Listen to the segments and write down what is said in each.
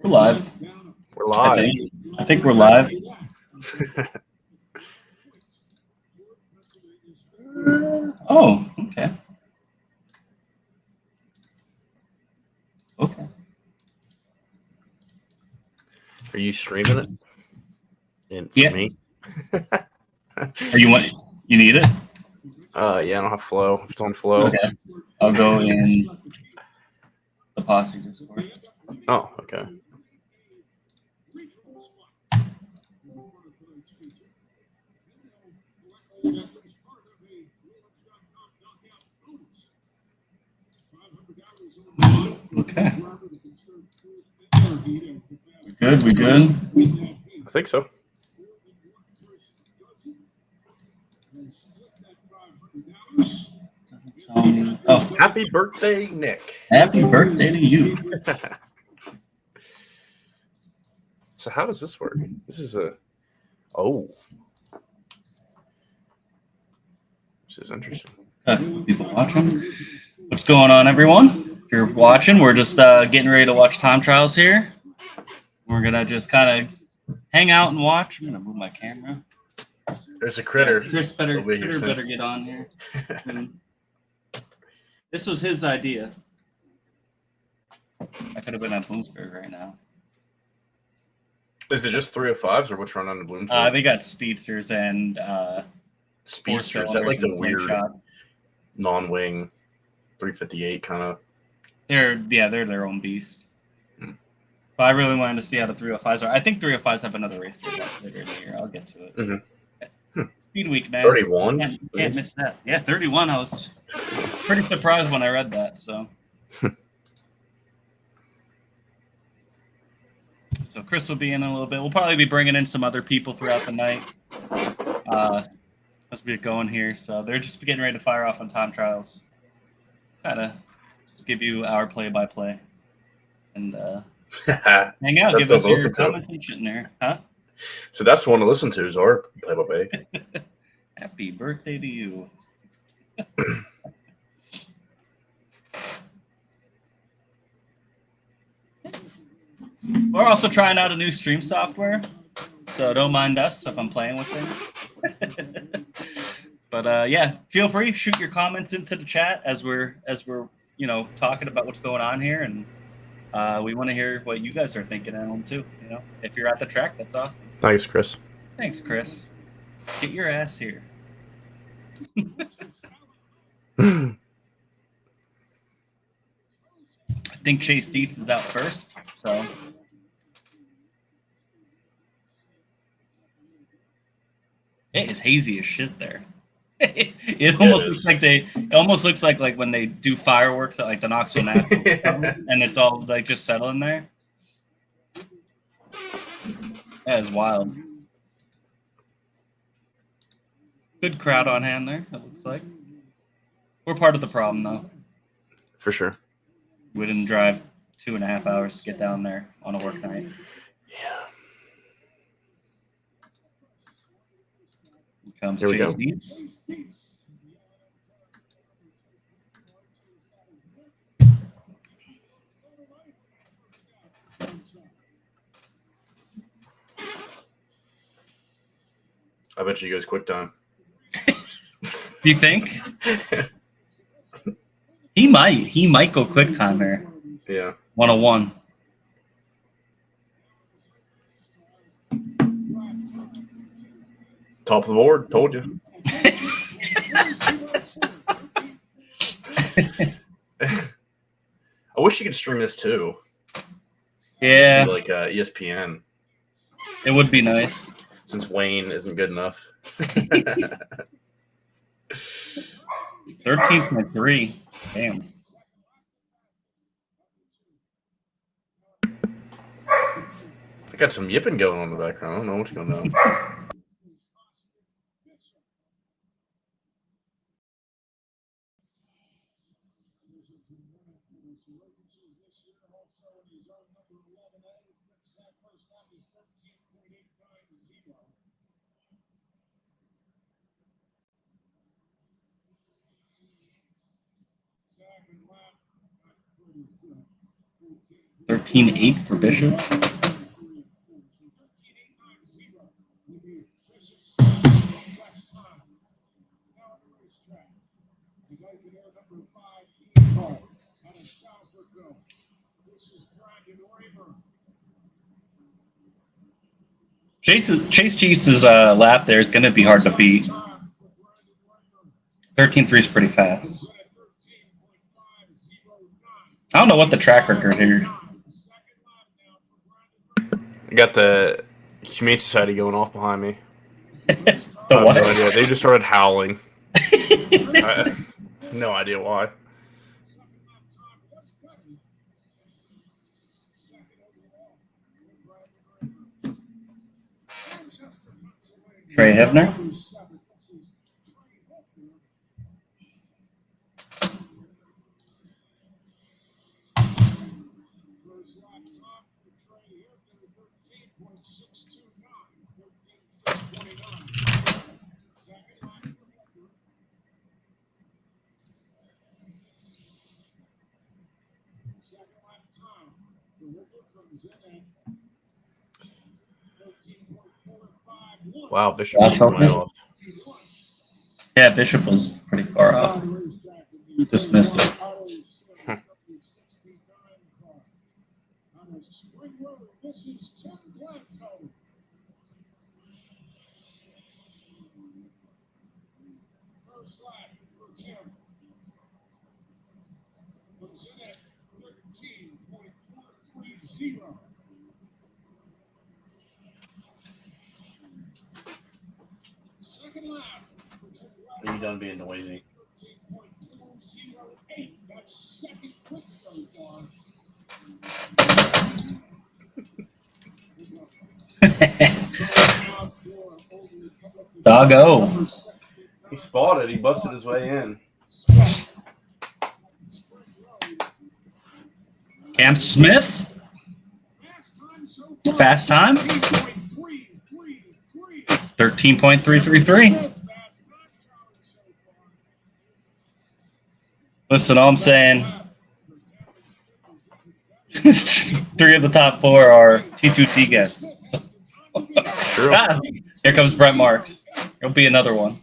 We're live. We're live. I think we're live. Oh, okay. Okay. Are you streaming it? And for Yeah. me? Are you need it? Yeah, I don't have Flow. If it's on Flow. Okay. I'll go in the Posse Discord. Oh, okay. Okay. We good? I think so. Oh, Happy birthday, Nick. happy birthday to you. So how does this work? This is a... Oh. This is interesting. People watching. What's going on, everyone? If you're watching, we're just getting ready to watch time trials here. We're going to just kind of hang out and watch. I'm going to move my camera. There's a critter. Chris better get on here. This was his idea. I could have been at Bloomsburg right now. Is it just 305s or what's run on the Bloomsburg? They got speedsters and Speedster. Is that like the weird non-wing 358 kind of? They're their own beast. But I really wanted to see how the 305s are. I think 305s have another race later in the year. I'll get to it. Mm-hmm. Speed week, man. 31? Can't miss that. Yeah, 31. I was pretty surprised when I read that. So Chris will be in a little bit. We'll probably be bringing in some other people throughout the night as we get going here. So they're just getting ready to fire off on time trials. Kind of just give you our play-by-play and hang out. Give us your comments and shit in there, huh? So that's the one to listen to is our play-by-play. Happy birthday to you. We're also trying out a new stream software, so don't mind us if I'm playing with things. But yeah, feel free, shoot your comments into the chat as we're talking about what's going on here, and we want to hear what you guys are thinking at home too. If you're at the track, that's awesome. Thanks, Chris. Thanks, Chris. Get your ass here. I think Chase Dietz is out first, so it is hazy as shit there. It almost looks like when they do fireworks at like the Knoxville National and it's all like just settling there. That is wild. Good crowd on hand there, it looks like. We're part of the problem though. For sure. We didn't drive 2.5 hours to get down there on a work night. Yeah. Here comes Chase Dietz. I bet you goes quick time. Do you think? He might go quick time there. Yeah. 101. Top of the board, told you. I wish you could stream this too. Yeah. Like ESPN. It would be nice. Since Wayne isn't good enough. 13.3. Damn. I got some yipping going on in the background. I don't know what's going on. 13-8 for Bishop. Chase Cheats' lap there is going to be hard to beat. 13-3 is pretty fast. I don't know what the track record here. I got the Humane Society going off behind me. The what? No idea. They just started howling. No idea why. Trey Hebner. Wow, Bishop was way off. Yeah, Bishop was pretty far off. Just missed it. Are you done being noisy? Doggo. He spotted. He busted his way in. Cam Smith. Fast time. 13.333. Listen, all I'm saying, 3 of the top 4 are T2T guests. True. Here comes Brent Marks. There'll be another one.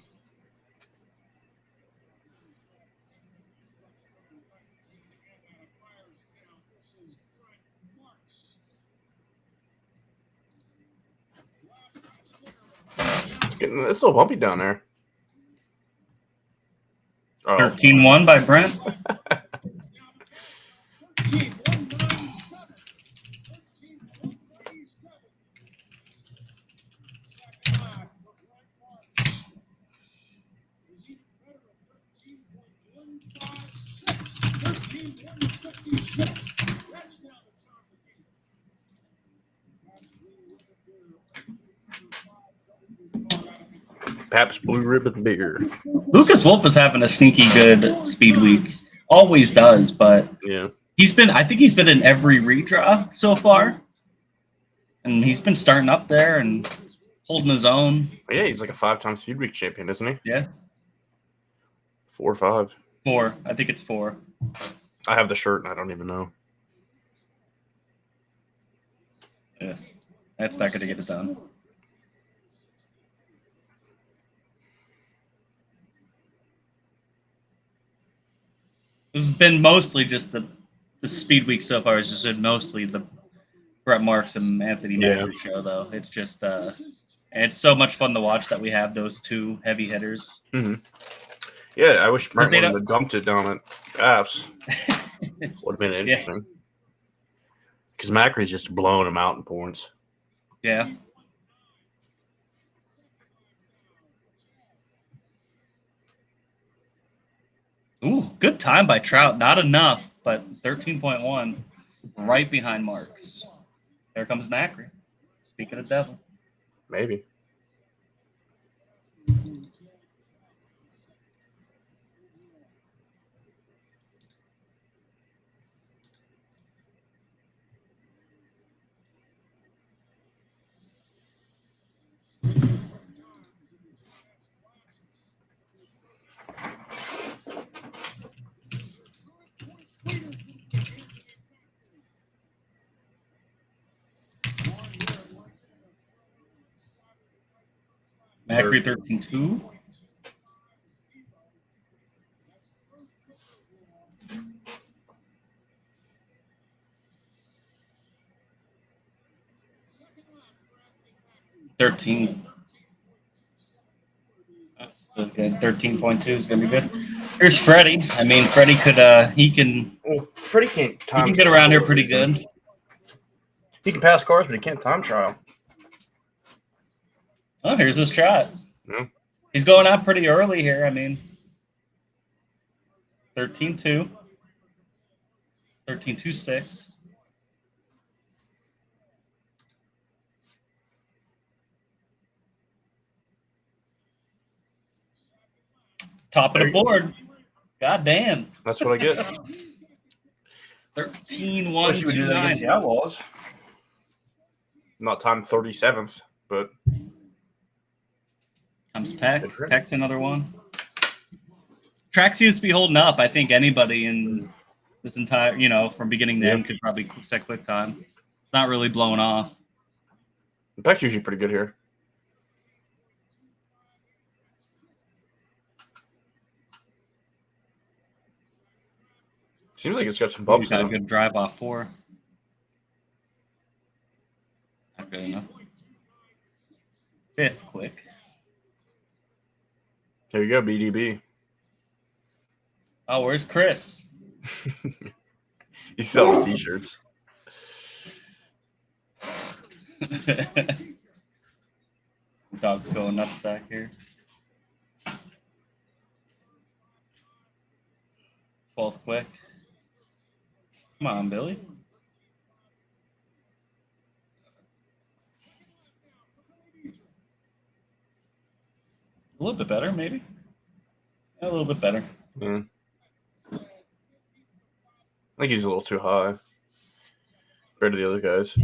It's so bumpy down there. 13-1 by Brent. Pabst Blue Ribbon beer. Lucas Wolf is having a sneaky good speed week. Always does, but Yeah. I think he's been in every redraw so far. And he's been starting up there and holding his own. Yeah, he's like a 5-time Speed Week champion, isn't he? Yeah. 4 or 5. 4. I think it's 4. I have the shirt and I don't even know. Yeah. That's not going to get it done. This has been mostly just the speed week so far. Has just been mostly the Brett Marks and Anthony Macri show, though. It's just it's so much fun to watch that we have those 2 heavy hitters. Mm-hmm. Yeah, I wish Brett would have dumped it down at Pabst. Would have been interesting. Because Macri's just blowing him out in points. Yeah. Ooh, good time by Trout. Not enough, but 13.1, right behind Marks. There comes Macri. Speaking of devil. Maybe. Macri 13-2. Still good. 13.2 is gonna be good. Here's Freddie. I mean, Freddie could he can Freddie can't time. He can get around here pretty good. He can pass cars, but he can't time trial. Oh, here's his shot. Yeah. He's going out pretty early here. I mean, 13-2. 13-2-6. Top of the board. God damn. That's what I get. 13-1-2-9. The Outlaws. Not time 37th, but comes Peck. Peck's another one. Track seems to be holding up. I think anybody in this entire, from beginning to end could probably set quick time. It's not really blowing off. Peck's usually pretty good here. Seems like it's got some bumps. Got a good drive off 4. Not good enough. 5th quick. There you go, BDB. Oh, where's Chris? He's selling T-shirts. Dog's going nuts back here. 12th quick. Come on, Billy. A little bit better, maybe. A little bit better. Yeah. I think he's a little too high compared to the other guys.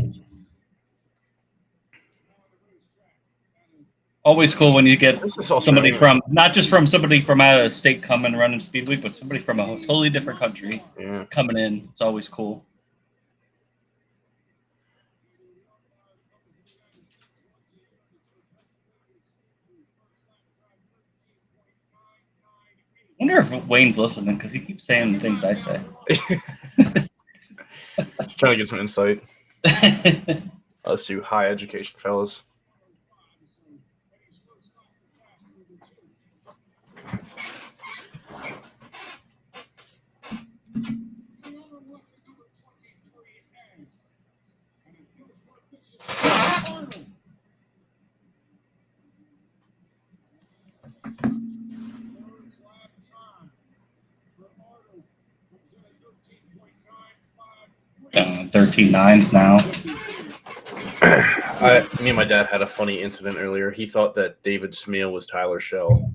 Always cool when you get somebody from, not just from somebody from out of state coming running Speed Week, but somebody from a totally different country coming in. It's always cool. I wonder if Wayne's listening because he keeps saying the things I say. Just trying to get some insight. Us two high education fellas. Uh, 13-9s now. Me and my dad had a funny incident earlier. He thought that David Smeal was Tyler Shell.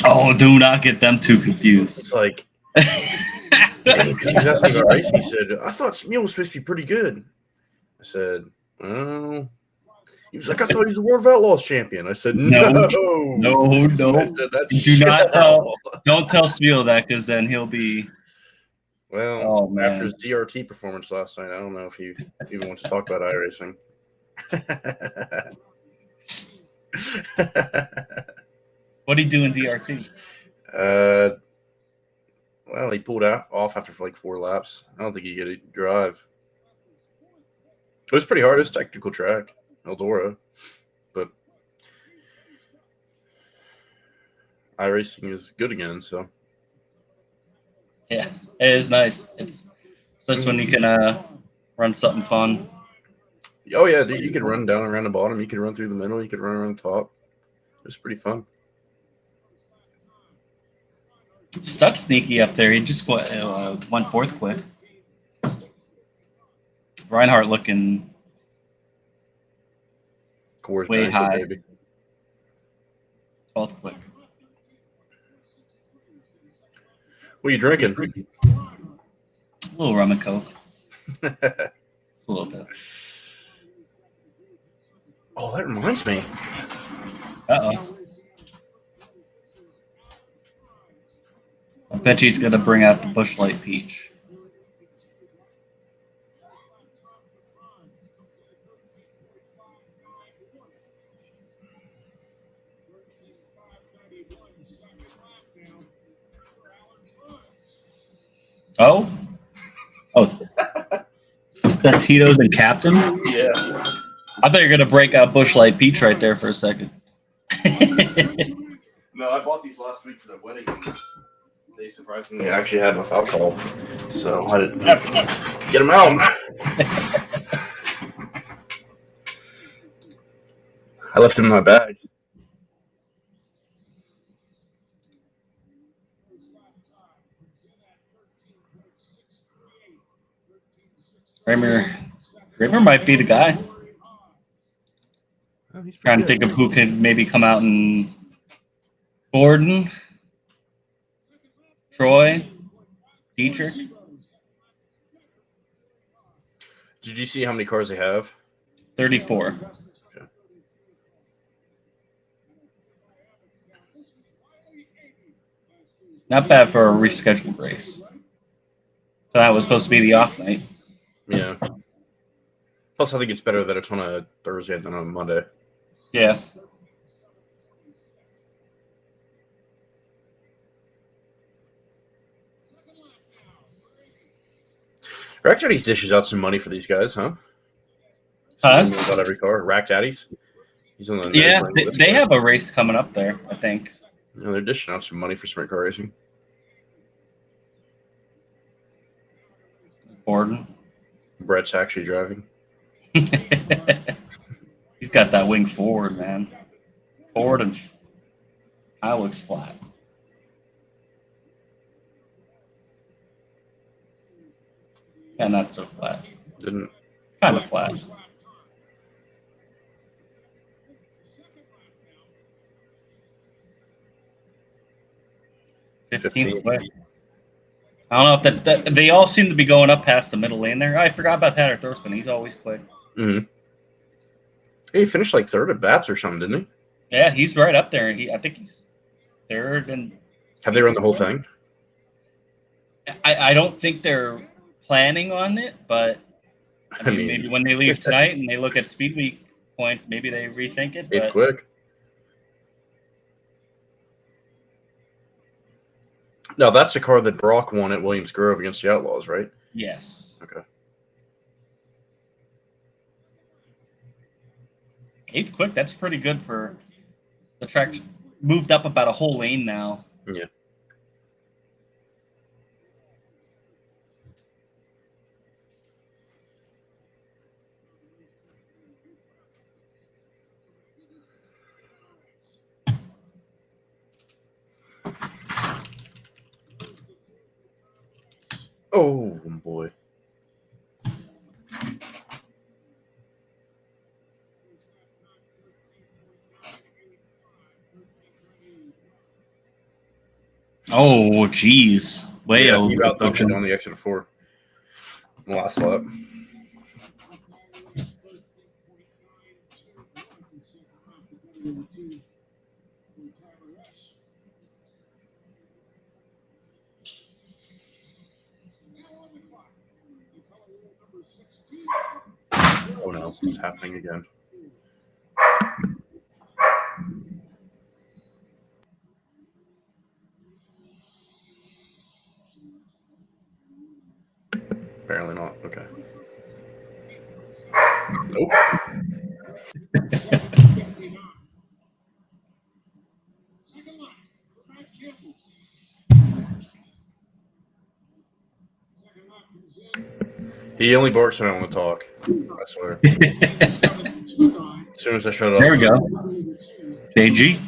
Oh, do not get them too confused. It's like, because he was asking about ice. He said, I thought Smeal was supposed to be pretty good. I said, oh. He was like, I thought he was a World of Outlaws champion. I said, no. I said, don't tell Smeal that because then he'll be. Well, after his DRT performance last night, I don't know if he even wants to talk about iRacing. What did he do in DRT? Well, he pulled off after like 4 laps. I don't think he could a drive. It was pretty hard. It's a technical track, Eldora, but iRacing is good again. So yeah, it is nice. It's this when you can run something fun. Oh yeah, dude, you could run down around the bottom. You could run through the middle. You could run around the top. It was pretty fun. Stuck sneaky up there. He just went 4th quick. Reinhardt looking way high. Baby. 12th quick. What are you drinking? A little rum and coke. Just a little bit. Oh, that reminds me. Uh-oh. I bet he's going to bring out the Busch Light Peach. Oh, that Tito's and Captain. Yeah. I thought you were gonna break out Busch Light Peach right there for a second. No, I bought these last week for the wedding. And they surprised me. They actually had enough alcohol, so I didn't get them out. I left them in my bag. Kramer might be the guy. Oh, he's Trying to think of who could maybe come out and Gordon, Troy, Dietrich. Did you see how many cars they have? 34. Okay. Not bad for a rescheduled race. So that was supposed to be the off night. Yeah. Plus, I think it's better that it's on a Thursday than on a Monday. Yeah. Rack Daddy's dishes out some money for these guys, huh? Huh? About every car. Rack Daddy's. He's on the Yeah, they have a race coming up there, I think. Yeah, they're dishing out some money for sprint car racing. Gordon. Brett's actually driving. He's got that wing forward, man. Forward and Kyle looks flat. Yeah, not so flat. Didn't. Kind of flat. Fifteenth way. I don't know if that they all seem to be going up past the middle lane there. I forgot about Tanner Thurston. He's always quick. Mm-hmm. He finished like third at Babs or something, didn't he? Yeah, he's right up there. I think he's third. And have they run the whole thing? I don't think they're planning on it, but I mean, maybe when they leave tonight and they look at Speed Week points, maybe they rethink it. It's quick. No, that's the car that Brock won at Williams Grove against the Outlaws, right? Yes. Okay. Eighth quick, that's pretty good for the track's moved up about a whole lane now. Yeah. Oh, boy. Oh, geez. Way over. He about dumped it on the exit of 4. Last lap. Oh no, it's happening again. Apparently not. Okay. Nope. He only barks when I want to talk. I swear. As soon as I shut up. There we go. JG.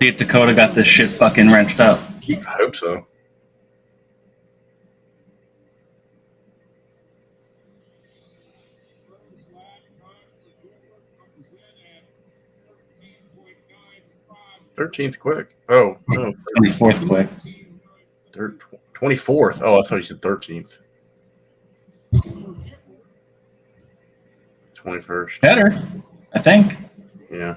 See if Dakota got this shit fucking wrenched up. I hope so. $13th quick. Oh, no. 24th quick. 24th. Oh, I thought you said 13th. 21st. Better, I think. Yeah.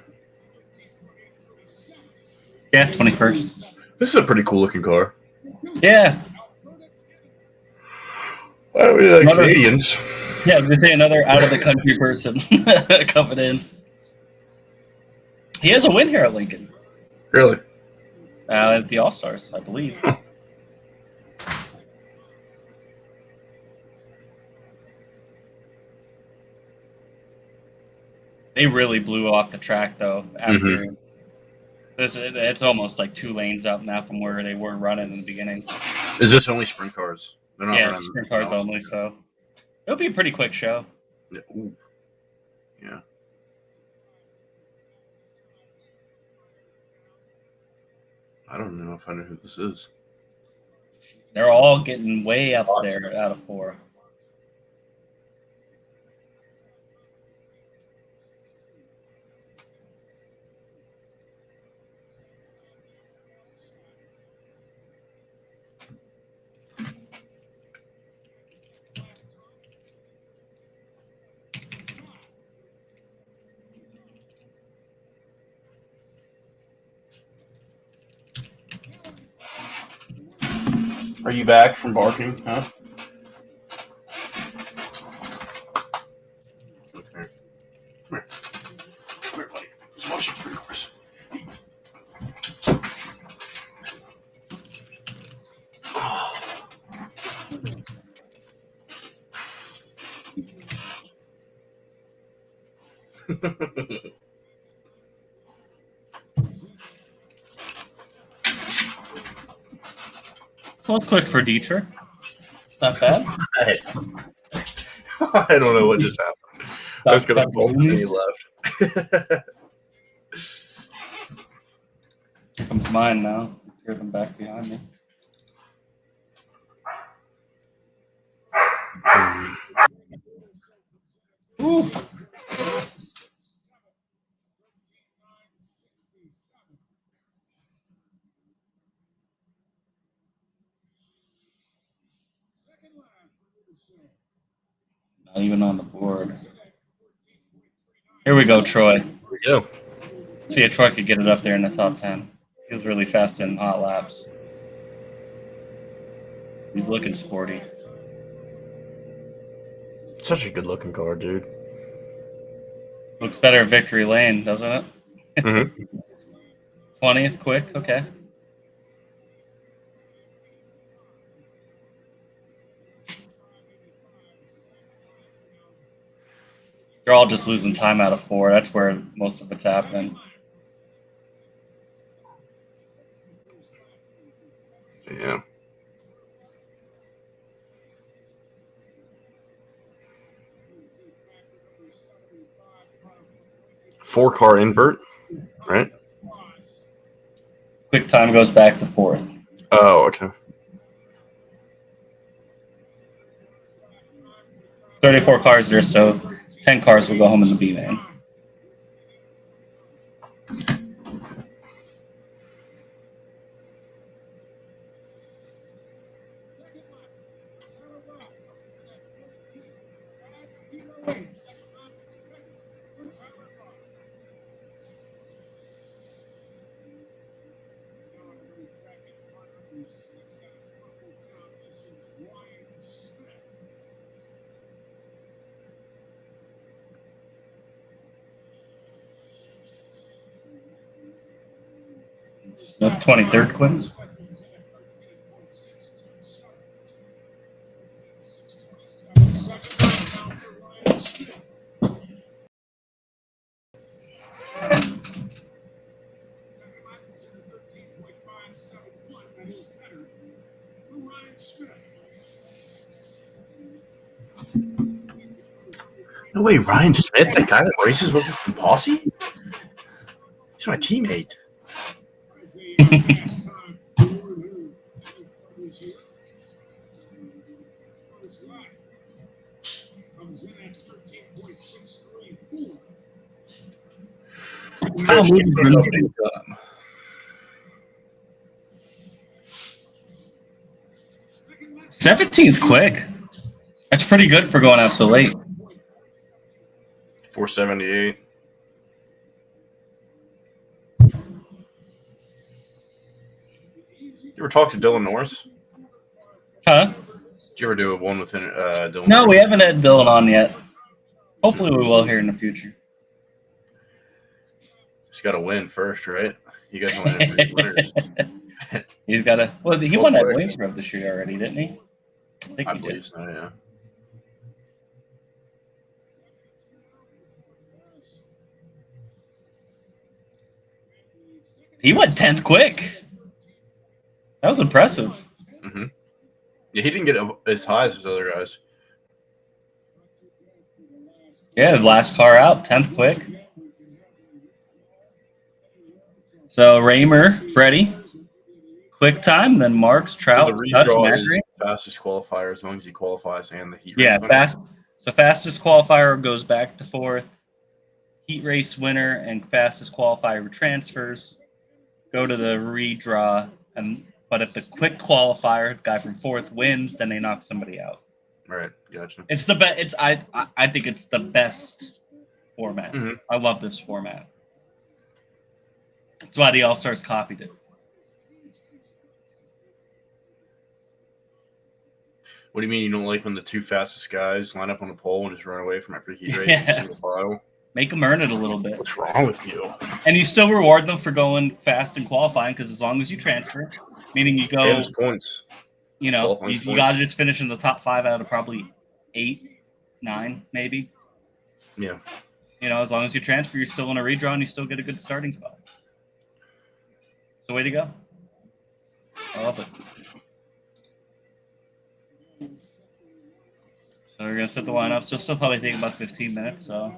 Yeah, 21st. This is a pretty cool looking car. Yeah. Why do we like Canadians? Yeah, I was gonna say another out of the country person coming in. He has a win here at Lincoln. Really? At the All Stars, I believe. They really blew off the track though. After this, it's almost like 2 lanes up now from where they were running in the beginning. Is this only sprint cars? They're not Yeah, running sprint cars only. So it'll be a pretty quick show. Yeah. Ooh. Yeah. I don't know if I know who this is. They're all getting way up there out of 4. Are you back from barking? Huh? Okay. Come here. Come here, buddy. Let's watch some sprint cars. Well, it's quick for Dietrich. Not bad. I don't know what just happened. I was going to fall and he left. Here comes mine now. Hear them back behind me. Ooh. Not even on the board. Here we go, Troy. Here we go. See if Troy could get it up there in the top 10. He was really fast in hot laps. He's looking sporty. Such a good looking car, dude. Looks better at Victory Lane, doesn't it? Mm-hmm. 20th, quick, okay. They're all just losing time out of 4. That's where most of it's happening. Yeah. Four-car invert, right? Quick time goes back to 4th. Oh, okay. 34 cars there, so 10 cars will go home in the B main. That's 23rd, Quinn. No way, Ryan Smith, the guy that races with us from Posse? He's my teammate. Kyle Moody 17th quick. That's pretty good for going out so late. 478. You ever talk to Dylan Norris? Huh? Did you ever do a one with Dylan? No, Norris? we haven't had Dylan on yet. Hopefully we will here in the future. Just got to win first, right? You guys want to be winners. He's got a. Well, he won at Williamsburg this year already, didn't he? I think I he did. believe so, yeah. He went 10th quick. That was impressive. Mm-hmm. Yeah, he didn't get as high as those other guys. Yeah, last car out, 10th quick. So Raymer, Freddie, quick time, then Marks, Trout, So the Dutch, redraw Macri. is fastest qualifier as long as he qualifies and the heat Yeah, race winner. So fastest qualifier goes back to 4th. Heat race winner and fastest qualifier transfers go to the redraw. But if the quick qualifier guy from 4th wins, then they knock somebody out. Right, gotcha. It's the best. It's I think it's the best format. Mm-hmm. I love this format. That's why the All Stars copied it. What do you mean you don't like when the two fastest guys line up on the pole and just run away from every heat race Yeah. in single file? Make them earn it a little bit. What's wrong with you? And you still reward them for going fast and qualifying because as long as you transfer, meaning you go, And points. you know, qualifying you points. got to just finish in the top 5 out of probably 8, 9, maybe. Yeah. You know, as long as you transfer, you're still in a redraw and you still get a good starting spot. It's the way to go. I love it. So we're going to set the lineup. Still probably take about 15 minutes. So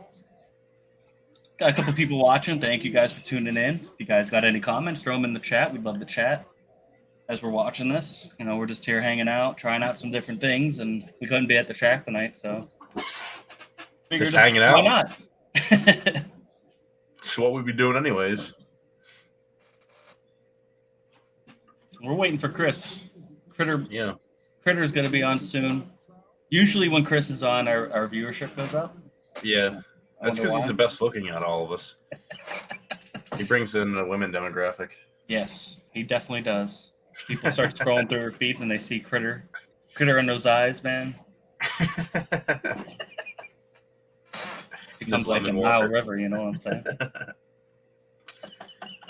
got a couple people watching. Thank you guys for tuning in. If you guys got any comments, throw them in the chat. We'd love to chat as we're watching this. You know, we're just here hanging out, trying out some different things, and we couldn't be at the track tonight, so Just hanging out. Why not? It's what we'd be doing anyways. We're waiting for Chris. Critter's Yeah. going to be on soon. Usually when Chris is on, our viewership goes up. Yeah. I That's wonder because he's why. the best looking out of all of us. He brings in a women demographic. Yes, he definitely does. People start scrolling through her feeds and they see Critter in those eyes, man. Becomes like a lemon Nile water. River, you know what I'm saying?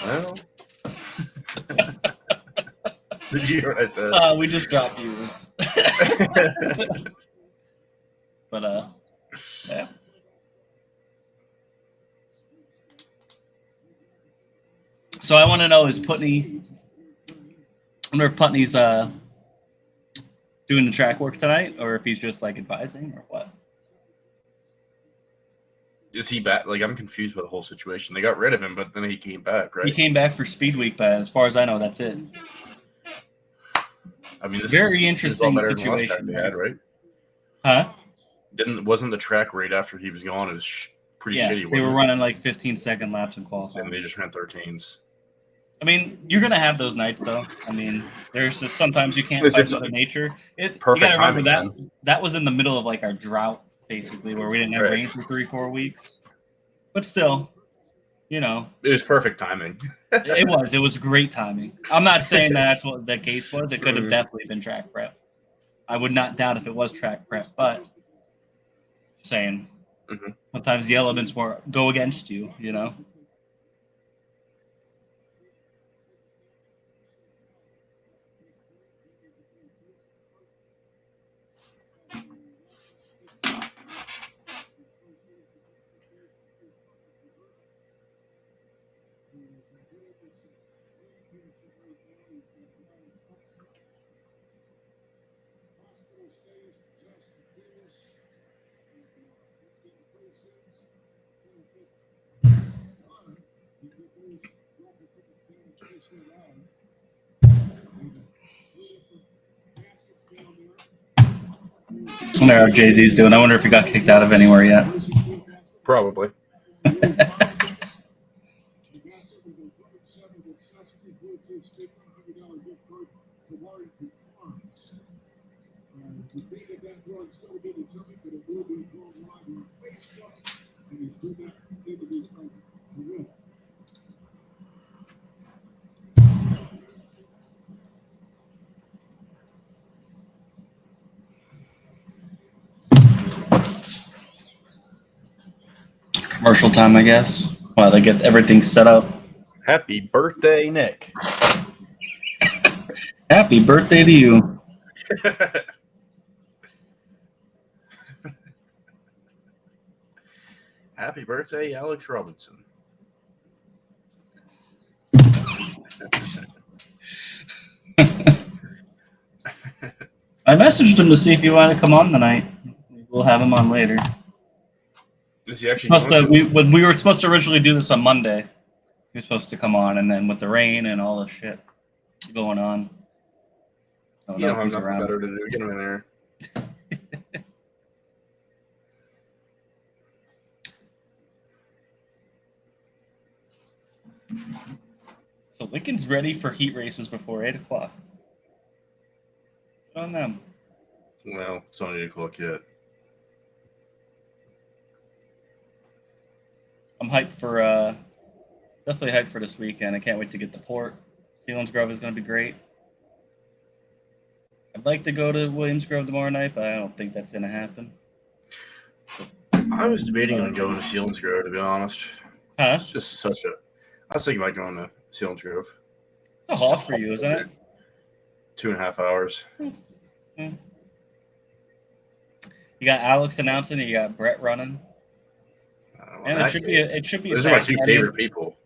Well. Did you hear what I said? We just dropped viewers. But yeah. So I want to know, is Putney? I wonder if Putney's doing the track work tonight, or if he's just like advising, or what? Is he back? Like, I'm confused by the whole situation. They got rid of him, but then he came back, right? He came back for Speed Week, but as far as I know, that's it. I mean, this Very is interesting a lot better than last situation, time they man. had, right? Huh? Wasn't the track right after he was gone? It was pretty Yeah, shitty. they wasn't were it? running like 15-second laps in And qualifying. they just ran 13s. I mean, you're gonna have those nights, though. I mean, there's just sometimes you can't It's fight just Mother Nature. You perfect gotta remember timing, that that was in the middle of like our drought, basically, where we didn't have Right. rain for 3-4 weeks. But still, you know, It was perfect timing. it was great timing. I'm not saying that's what the case was. It could have Mhm. definitely been track prep. I would not doubt if it was track prep, but saying Mhm. sometimes the elements go against you, you know. I wonder how Jay-Z's doing. I wonder if he got kicked out of anywhere yet. Probably. Commercial time, I guess. While they get everything set up. Happy birthday, Nick. Happy birthday to you. Happy birthday, Alex Robinson. I messaged him to see if he wanted to come on tonight. We'll have him on later. Is he actually when we were supposed to originally do this on Monday, he was supposed to come on, and then with the rain and all the shit going on, you don't have nothing better to do. Get him in there. So Lincoln's ready for heat races before 8 o'clock. Good on them. Well, it's not 8 o'clock yet. I'm hyped for definitely hyped for this weekend. I can't wait to get to Port. Selinsgrove is going to be great. I'd like to go to Williamsgrove tomorrow night, but I don't think that's going to happen. I was debating on going to Selinsgrove, to be honest. Huh? It's just such a. I was thinking about going to Selinsgrove. It's a haul for you, isn't it? 2.5 hours. Yeah. You got Alex announcing, and you got Brett running. And it should be. Those are my two favorite people.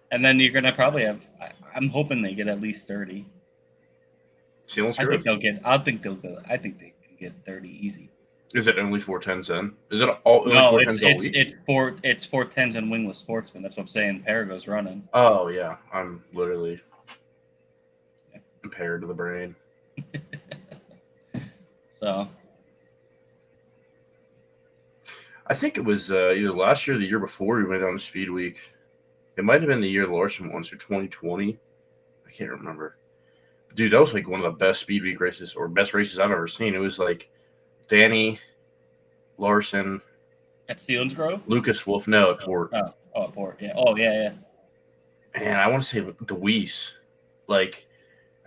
And then you're gonna probably have. I'm hoping they get at least 30. I think they'll get. I think they can get 30 easy. Is it only 410s then? Is it all? No, it's 410s and wingless sportsmen. That's what I'm saying. Parago's running. Oh yeah, I'm literally impaired to the brain. So. I think it was either last year or the year before we went on a speed week. It might have been the year Larson won, so 2020. I can't remember. But dude, that was like one of the best speed week races or best races I've ever seen. It was like Danny, Larson. At Selinsgrove? Lucas Wolf. No, at Port. Oh, at Port. Yeah. Oh, yeah. And I want to say the Weiss. Like,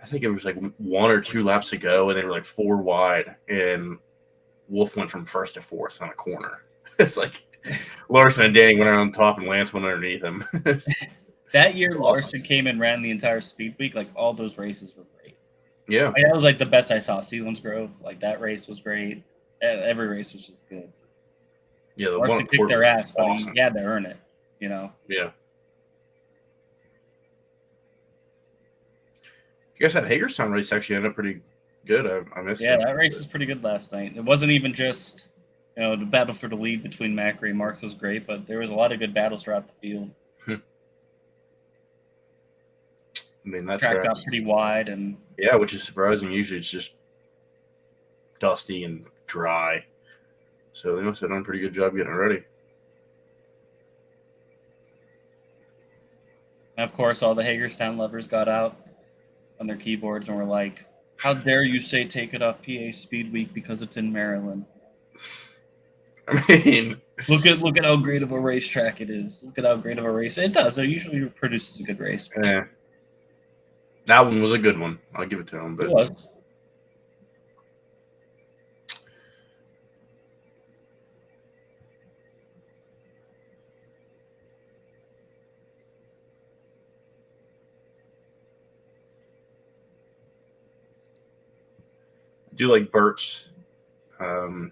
I think it was like 1 or 2 laps to go, and they were like 4 wide. And Wolf went from first to fourth on a corner. It's like Larson and Danny went on top and Lance went underneath him. That year, Larson came and ran the entire speed week. Like, all those races were great. Yeah. Like, that was like the best I saw. Selinsgrove, like, that race was great. Every race was just good. Yeah, the Larson one kicked their ass, awesome. but he had to earn it, you know? Yeah. You guys, that Hagerstown race actually ended up pretty good. I missed it. Yeah, that race was pretty good last night. It wasn't even just, you know, the battle for the lead between Macri and Marks was great, but there was a lot of good battles throughout the field. I mean, that track got pretty wide, and yeah, which is surprising. Usually, it's just dusty and dry. So they must have done a pretty good job getting it ready. And of course, all the Hagerstown lovers got out on their keyboards and were like, "How dare you say take it off PA Speed Week because it's in Maryland?" I mean, look at how great of a racetrack it is. Look at how great of a race it does. It usually produces a good race. Yeah, that one was a good one. I'll give it to him. But it was. Do like Bert's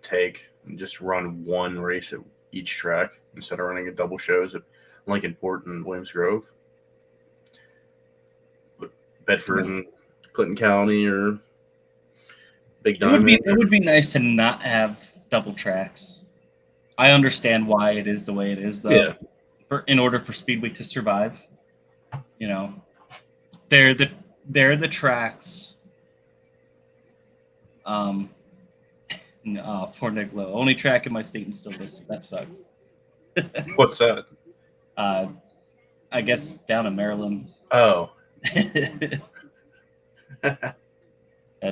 take and just run one race at each track instead of running a double shows at Lincoln Port and Williamsgrove. But Bedford and Clinton County or Big Diamond. It would be nice to not have double tracks. I understand why it is the way it is, though. Yeah. In order for Speed Week to survive, you know, they're the tracks. No, poor Nick Lowe. Only track in my state and still listed. That sucks. What's that? I guess down in Maryland. Oh. That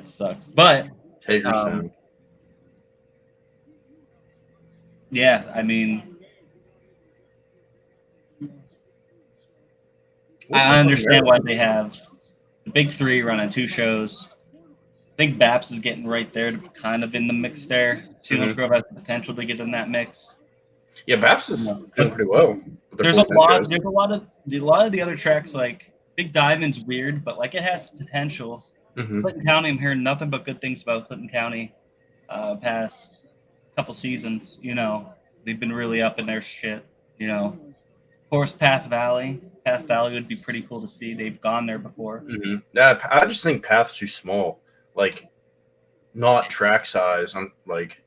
sucks. But yeah, I mean, I understand why they have the big three running 2 shows. I think Baps is getting right there, kind of in the mix there. Selinsgrove has the potential to get in that mix. Yeah, Baps is doing pretty well. There's a lot of the other tracks like Big Diamond's weird, but like it has potential. Mm-hmm. Clinton County, I'm hearing nothing but good things about Clinton County. Past couple seasons, they've been really up in their shit. Of course, Path Valley would be pretty cool to see. They've gone there before. Mm-hmm. Yeah, I just think Path's too small. Like, not track size. I'm like,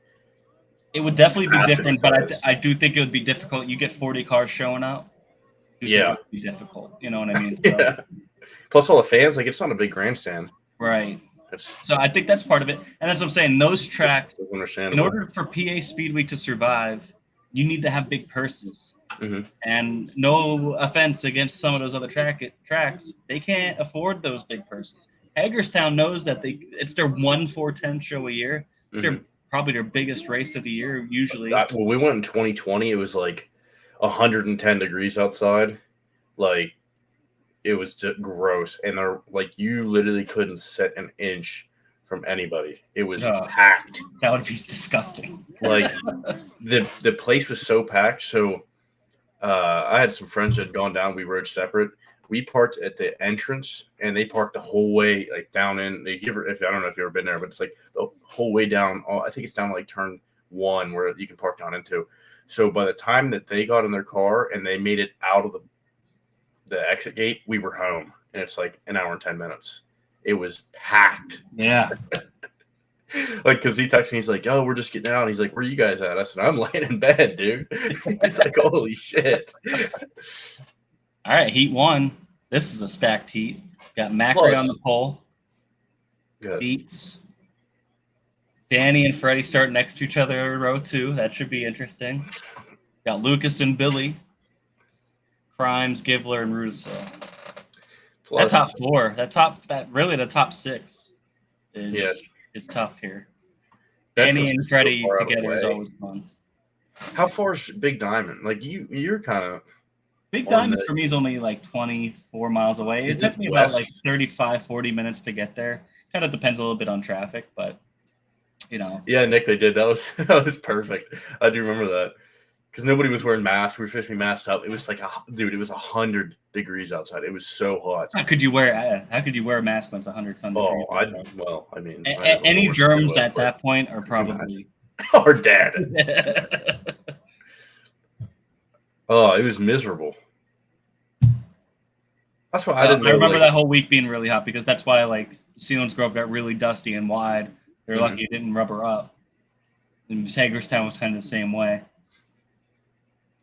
it would definitely be different, but size. I do think it would be difficult. You get 40 cars showing up. Yeah, it would be difficult. You know what I mean? Yeah. Plus, all the fans, like, it's not a big grandstand. Right. So I think that's part of it, and that's what I'm saying. Those tracks, in order for PA Speedway to survive, you need to have big purses. Mm-hmm. And no offense against some of those other tracks, they can't afford those big purses. Hagerstown knows that it's their 1-4-10 show a year. It's probably their biggest race of the year usually. Well, we went in 2020. It was like 110 degrees outside. Like, it was just gross. And they're like, you literally couldn't sit an inch from anybody. It was packed. That would be disgusting. Like, the place was so packed. So I had some friends that had gone down. We rode separate. We parked at the entrance, and they parked the whole way like down in. I don't know if you've ever been there, but it's like the whole way down. I think it's down like turn 1 where you can park down into. So by the time that they got in their car and they made it out of the exit gate, we were home, and it's like an hour and 10 minutes. It was packed. Yeah. Like, because he texted me, he's like, "Oh, we're just getting out." He's like, "Where you guys at?" I said, "I'm laying in bed, dude." He's like, "Holy shit!" All right, Heat 1. This is a stacked heat. Got Macri on the pole. Good. Beats. Danny and Freddie start next to each other in row 2. That should be interesting. Got Lucas and Billy. Crimes, Givler, and Russo. That top 4. The top 6 is tough here. Danny and Freddie together is always fun. How far is Big Diamond? Like, you're kind of... Big Diamond for me is only like 24 miles away. It took me about like 35, 40 minutes to get there. Kind of depends a little bit on traffic, but Yeah, Nick, they did. That was perfect. I do remember that because nobody was wearing masks. We were supposed to be masked up. It was like, dude, it was 100 degrees outside. It was so hot. How could you wear a mask when it's 100 some degrees? I mean, any germs at that point are probably are dead. Oh, it was miserable. That's why I didn't know. I remember that whole week being really hot because that's why like Selinsgrove got really dusty and wide. They're lucky it didn't rubber up. And Hagerstown was kind of the same way.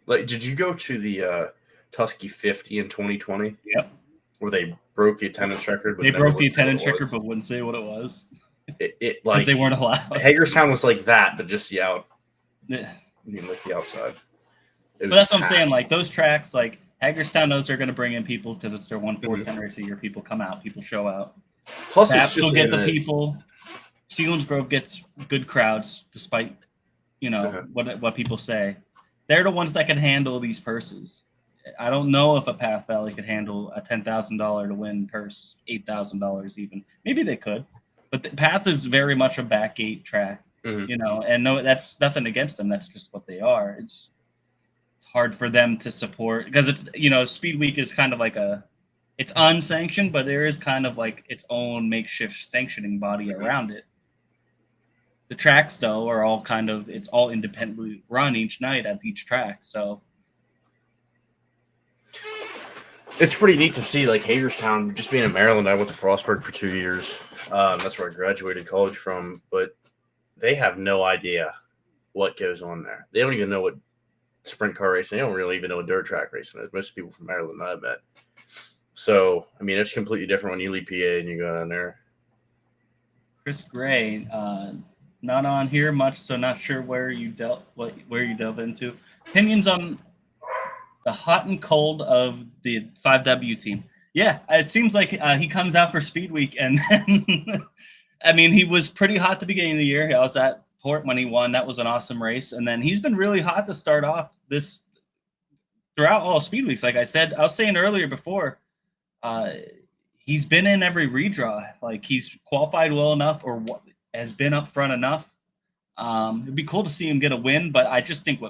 Like, did you go to the Tusky 50 in 2020? Yep. Where they broke the attendance record. They broke the attendance record, but wouldn't say what it was. It like they weren't allowed. Hagerstown was like that, but just the out. Yeah. I mean, like the outside. But that's what I'm saying. Like those tracks, like Hagerstown knows they're going to bring in people because it's their 1-4-10 race a year. People come out, people show out. Plus, Taps will get the people. Selinsgrove gets good crowds, despite what people say. They're the ones that can handle these purses. I don't know if a Path Valley could handle a $10,000 to win purse, $8,000 even. Maybe they could, but the Path is very much a back gate track, and no, that's nothing against them. That's just what they are. It's hard for them to support because it's Speed Week is kind of like it's unsanctioned, but there is kind of like its own makeshift sanctioning body around it. The tracks though are all it's all independently run each night at each track, so it's pretty neat to see like Hagerstown. Just being in Maryland, I went to Frostburg for 2 years. That's where I graduated college from, but they have no idea what goes on there. They don't even know what sprint car racing. They don't really even know what dirt track racing is. Most people from Maryland that I've met. So, I mean, it's completely different when you leave PA and you go down there. Chris Gray, not on here much, so not sure where you delve into. Opinions on the hot and cold of the 5W team. Yeah, it seems like he comes out for Speed Week, and then, I mean, he was pretty hot at the beginning of the year. I was at Port when he won. That was an awesome race. And then he's been really hot to start off this throughout all Speed Weeks. Like I was saying earlier before, he's been in every redraw. Like he's qualified well enough or has been up front enough. It'd be cool to see him get a win, but I just think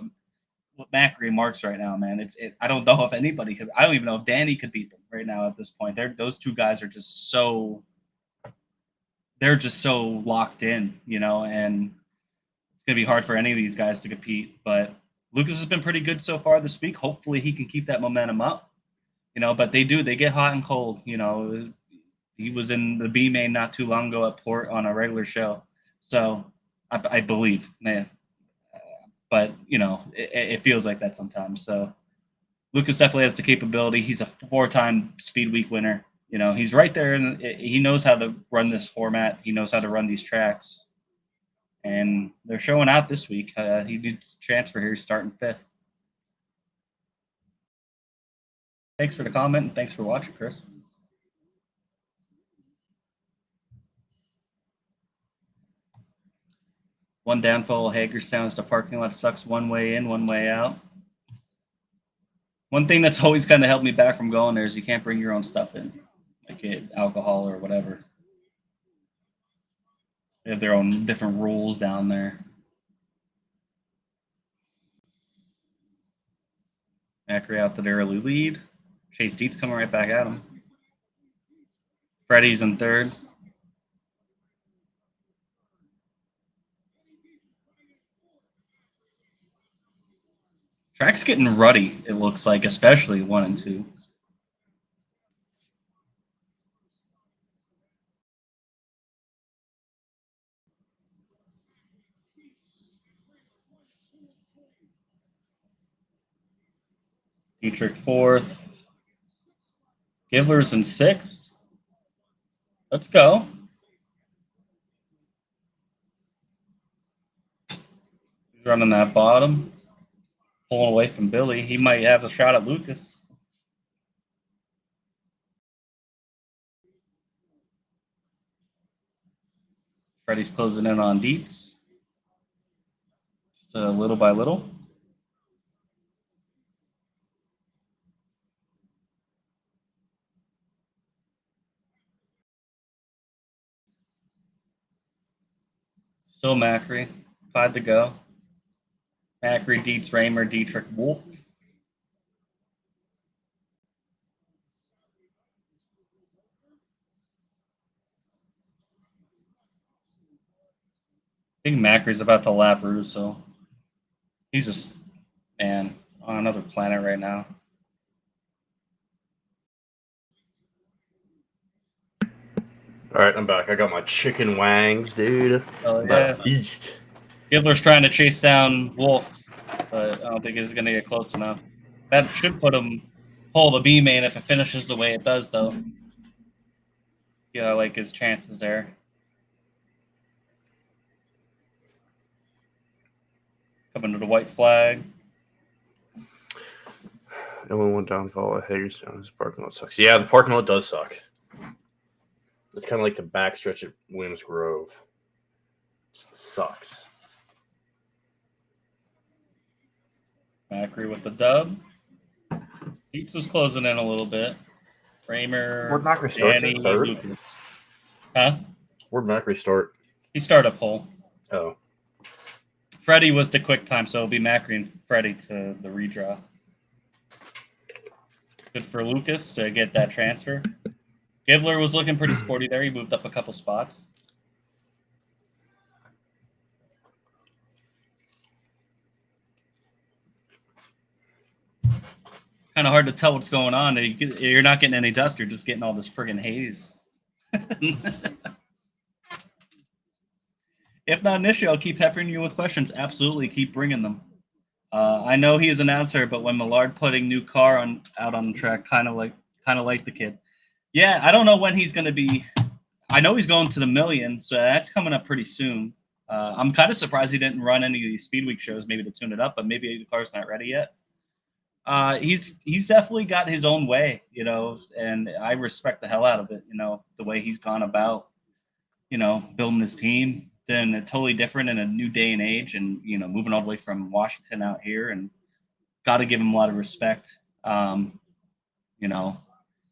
Macri and Marks right now, man. I don't know if anybody could. I don't even know if Danny could beat them right now at this point. Those two guys are just so. They're just so locked in, and it's gonna be hard for any of these guys to compete. But Lucas has been pretty good so far this week. Hopefully, he can keep that momentum up. But they get hot and cold. He was in the B main not too long ago at Port on a regular show, so I believe, man. But it feels like that sometimes. So Lucas definitely has the capability. He's a 4-time Speed Week winner. He's right there, and he knows how to run this format. He knows how to run these tracks, and they're showing out this week. He needs transfer here, starting 5th. Thanks for the comment, and thanks for watching, Chris. One downfall of Hagerstown is the parking lot sucks one way in, one way out. One thing that's always kind of held me back from going there is you can't bring your own stuff in, like alcohol or whatever. They have their own different rules down there. Macri out to the early lead. Chase Dietz coming right back at him. Freddie's in 3rd. Track's getting ruddy, it looks like, especially 1 and 2. Dietrich 4th. Givler's in 6th. Let's go. He's running that bottom. Pulling away from Billy. He might have a shot at Lucas. Freddie's closing in on Dietz. Just little by little. Still Macri. 5 to go. Macri, Dietz, Raymer, Dietrich, Wolf. I think Macri's about to lap Russo. He's just, man, on another planet right now. All right, I'm back. I got my chicken wangs, dude. Oh, yeah. Feast. Gibler's trying to chase down Wolf, but I don't think he's going to get close enough. That should pull the B main if it finishes the way it does, though. Yeah, I like his chances there. Coming to the white flag. And we went downfall at Hagerstown. This parking lot sucks. Yeah, the parking lot does suck. It's kind of like the backstretch at Williams Grove. It sucks. Macri with the dub. Dietz was closing in a little bit. Raymer, Where'd Macri start? Danny, 3rd? Lucas. Huh? Where'd Macri start? He started up pole. Oh. Freddie was the quick time, so it'll be Macri and Freddie to the redraw. Good for Lucas to get that transfer. Givler was looking pretty sporty there. He moved up a couple spots. Kind of hard to tell what's going on. You're not getting any dust. You're just getting all this friggin' haze. If not an issue, I'll keep peppering you with questions. Absolutely, keep bringing them. I know he is an announcer, but when Millard putting new car out on the track, kind of like the kid. Yeah, I don't know when he's going to be. I know he's going to the million, so that's coming up pretty soon. I'm kind of surprised he didn't run any of these Speed Week shows, maybe to tune it up, but maybe the car's not ready yet. He's definitely got his own way, and I respect the hell out of it, the way he's gone about, building his team. Then totally different in a new day and age, and moving all the way from Washington out here, and got to give him a lot of respect.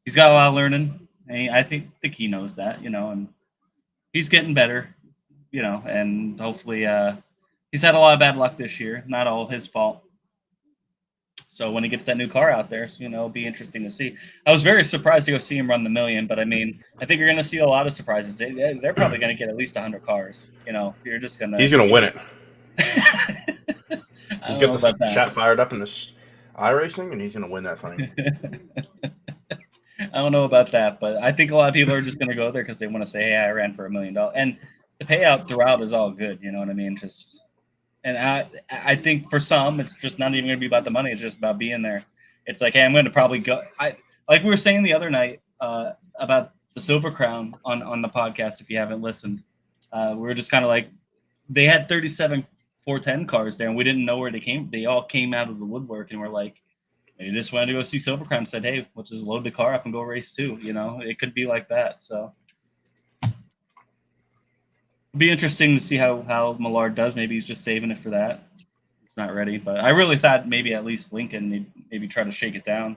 He's got a lot of learning. And I think he knows that, and he's getting better, and hopefully he's had a lot of bad luck this year. Not all his fault. So when he gets that new car out there, it'll be interesting to see. I was very surprised to go see him run the million, but I mean, I think you're going to see a lot of surprises. They're probably going to get at least 100 cars. You're just going to. He's going to win it. He's got the shot fired up in this iRacing, and he's going to win that thing. I don't know about that, but I think a lot of people are just going to go there because they want to say, "Hey, I ran for $1 million," and the payout throughout is all good. You know what I mean? And I think for some, it's just not even going to be about the money. It's just about being there. It's like, hey, I'm going to probably go. Like we were saying the other night about the Silver Crown on the podcast. If you haven't listened, we were just kind of like, they had 37 410 cars there, and we didn't know where they came. They all came out of the woodwork, and we're like, maybe just wanted to go see Silver Crown. Said, hey, we'll just load the car up and go race too. It could be like that. So. It'd be interesting to see how Millard does. Maybe he's just saving it for that. He's not ready, but I really thought maybe at least Lincoln maybe try to shake it down,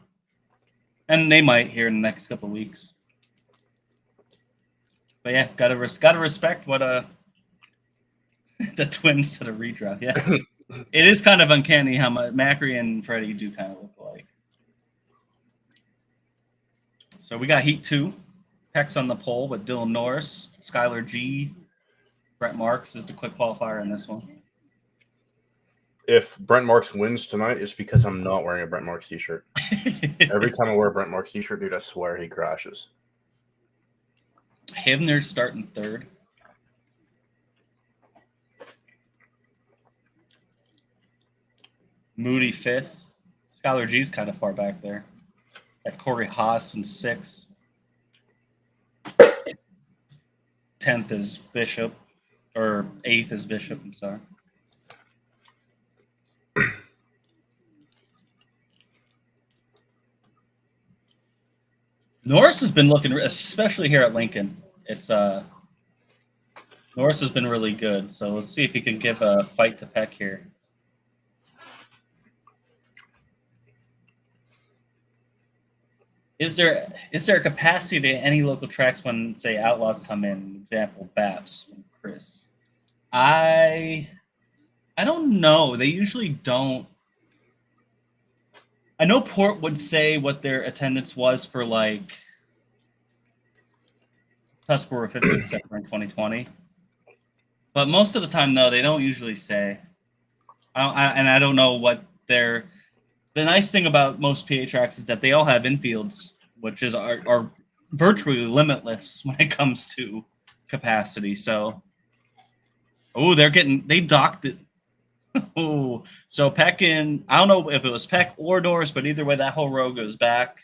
and they might here in the next couple of weeks. But yeah, gotta respect what the twins to the redraw. Yeah, it is kind of uncanny how much Macri and Freddie do kind of look alike. So we got Heat 2, Peck's on the pole with Dylan Norris, Skylar G. Brent Marks is the quick qualifier in this one. If Brent Marks wins tonight, it's because I'm not wearing a Brent Marks t-shirt. Every time I wear a Brent Marks t-shirt, dude, I swear he crashes. Hibner's starting third. Moody fifth. Skylar G's kind of far back there. Got Corey Haas in sixth. 10th is Bishop. Or 8th is Bishop, I'm sorry. Norris has been looking, especially here at Lincoln. It's Norris has been really good. So let's see if he can give a fight to Peck here. Is there a capacity to any local tracks when, say, Outlaws come in? Example, Baps from Chris. I don't know. They usually don't. I know Port would say what their attendance was for like Tuscarora 50th December in 2020, but most of the time, no, they don't usually say. I don't know what their. The nice thing about most PA tracks is that they all have infields, which are virtually limitless when it comes to capacity. So. Oh, they docked it. Oh, so Peck I don't know if it was Peck or Norris, but either way, that whole row goes back.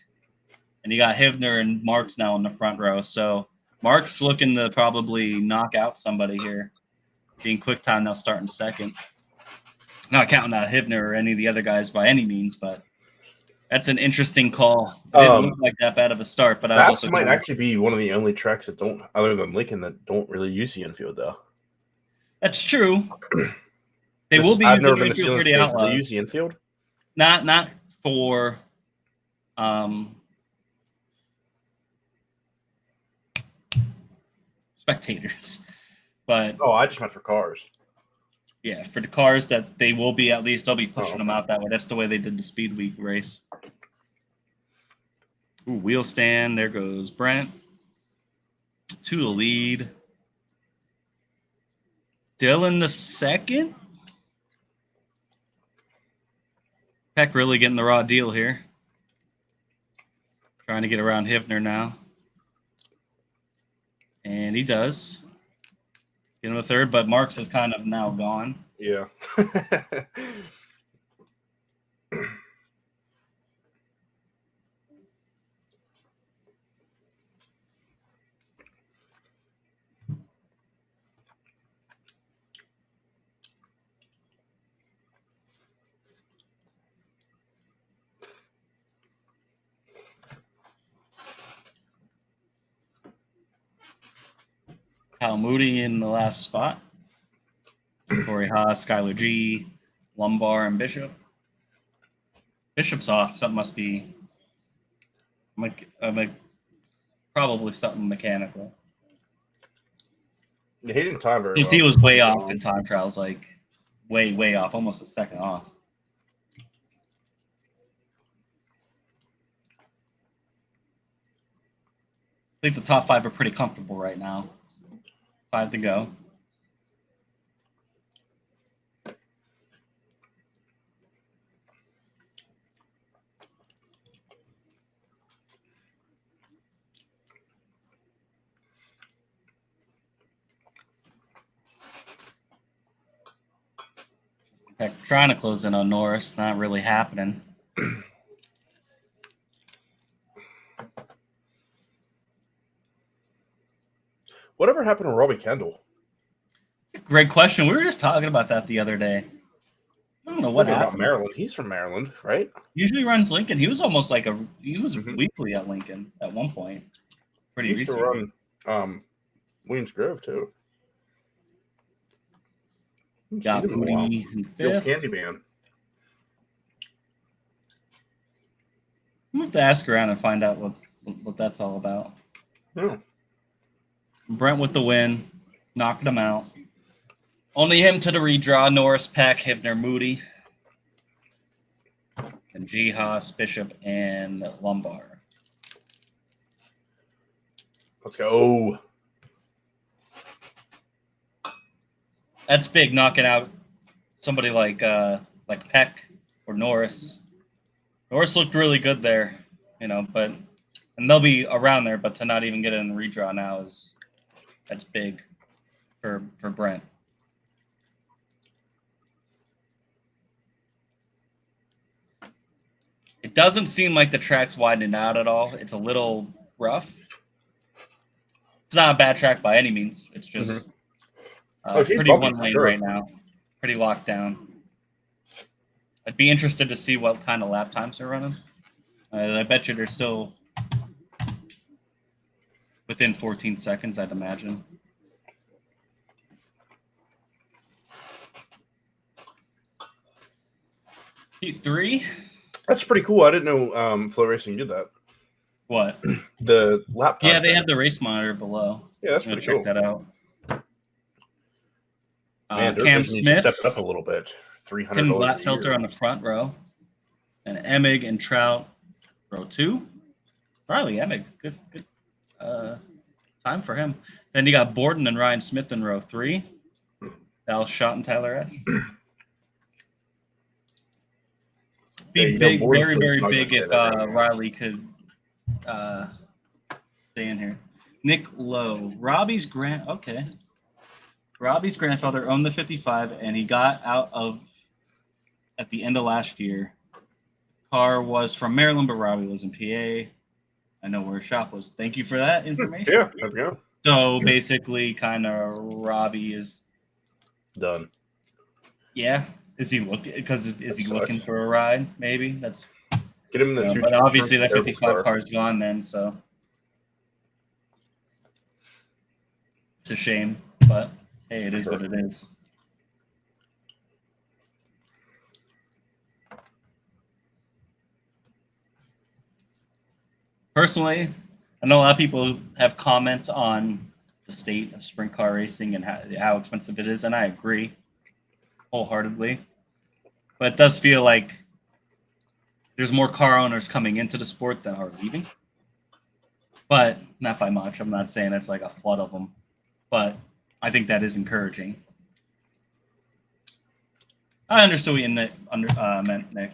And you got Hivner and Marks now in the front row. So Marks looking to probably knock out somebody here. Being quick time now starting second. Not counting out Hivner or any of the other guys by any means, but that's an interesting call. It didn't look like that bad of a start, but I was also might actually be one of the only tracks that don't, other than Lincoln, that don't really use the infield though. That's true. They will be using the infield for the Outlaws. They use the infield? Not for spectators, but I just meant for cars. Yeah, for the cars that they will be at least they'll be pushing them out that way. That's the way they did the Speed Week race. Ooh, wheel stand. There goes Brent to the lead. Dylan the second. Peck really getting the raw deal here. Trying to get around Hivner now. And he does. Get him a third, but Marks is kind of now gone. Yeah. Kyle Moody in the last spot. Corey Haas, Skylar G, Lumbar, and Bishop. Bishop's off. Something must be probably something mechanical. Yeah, he didn't time very well. He was way off in time trials, like way off, almost a second off. think the top 5 are pretty comfortable right now. 5 to go. Heck, trying to close in on Norris, not really happening. Whatever happened to Robbie Kendall? Great question. We were just talking about that the other day. I don't know what happened. About Maryland. He's from Maryland, right? Usually runs Lincoln. He was almost like he was weekly at Lincoln at one point. Pretty he used recently. to run Williams Grove too. Got Moody in 5th. Candyman. I'm gonna have to ask around and find out what that's all about. Yeah. Brent with the win, knocked him out. Only him to the redraw. Norris, Peck, Hivner, Moody, and G. Haas, Bishop, and Lumbar. Let's go. That's big, knocking out somebody like Peck or Norris. Norris looked really good there, and they'll be around there, but to not even get it in the redraw now that's big for Brent. It doesn't seem like the track's widening out at all. It's a little rough. It's not a bad track by any means. It's just pretty one lane right now. Pretty locked down. I'd be interested to see what kind of lap times they're running. I bet you they're still within 14 seconds, I'd imagine. Heat 3. That's pretty cool. I didn't know Flow Racing did that. What? The laptop. Yeah, they have the race monitor below. Yeah, that's pretty cool. Check that out. Man, Cam Smith stepped up a little bit. $300. Tim Glatfelter on the front row, and Emig and Trout row 2. Riley Emig, good time for him. Then you got Borden and Ryan Smith in row 3. Al Schott and Tyler Edge. Be big, very, very big if Riley could stay in here. Nick Lowe, Robbie's grandfather owned the 55, and he got out of at the end of last year. Car was from Maryland, but Robbie was in PA. I know where his shop was. Thank you for that information. Yeah, there we go. So basically, kind of Robbie is done. Yeah. Is he looking for a ride? Maybe that's get him in the but obviously that 55 car is gone then, so it's a shame. But hey, it is what it is. Personally, I know a lot of people have comments on the state of sprint car racing and how expensive it is, and I agree wholeheartedly. But it does feel like there's more car owners coming into the sport than are leaving. But not by much. I'm not saying it's like a flood of them. But I think that is encouraging. I understood what you meant, Nick.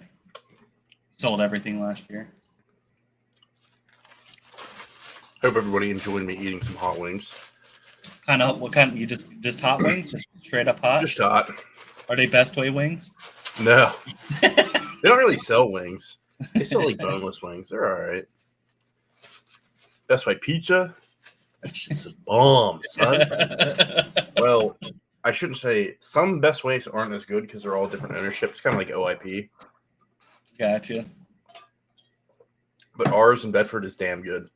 Sold everything last year. Hope everybody enjoyed me eating some hot wings. What kind? You just hot wings? Just straight up hot? Just hot. Are they Best Way wings? No. They don't really sell wings. They sell like boneless wings. They're all right. Best Way pizza? That shit's a bomb, son. Well, I shouldn't say some Best Ways aren't as good because they're all different ownership. It's kind of like OIP. Gotcha. But ours in Bedford is damn good.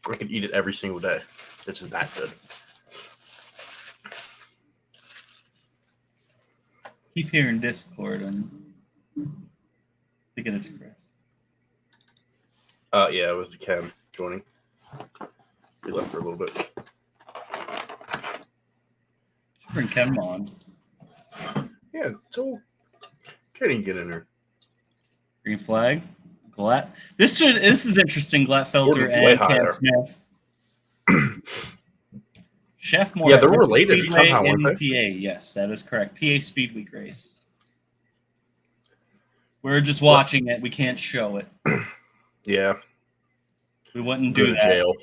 I can eat it every single day. It's that good. Keep hearing Discord and thinking it's Chris. Yeah, it was Ken joining. We left for a little bit. Should bring Ken on. Yeah, so Ken didn't get in there. Green flag. This is interesting. Glatfelter Gordon's way and Cam higher. Smith. Chef Moore. Yeah, they're related somehow, in aren't PA. they? Yes, that is correct. PA Speed Week race. We're just watching it. We can't show it. Yeah. We wouldn't Go do to that. jail.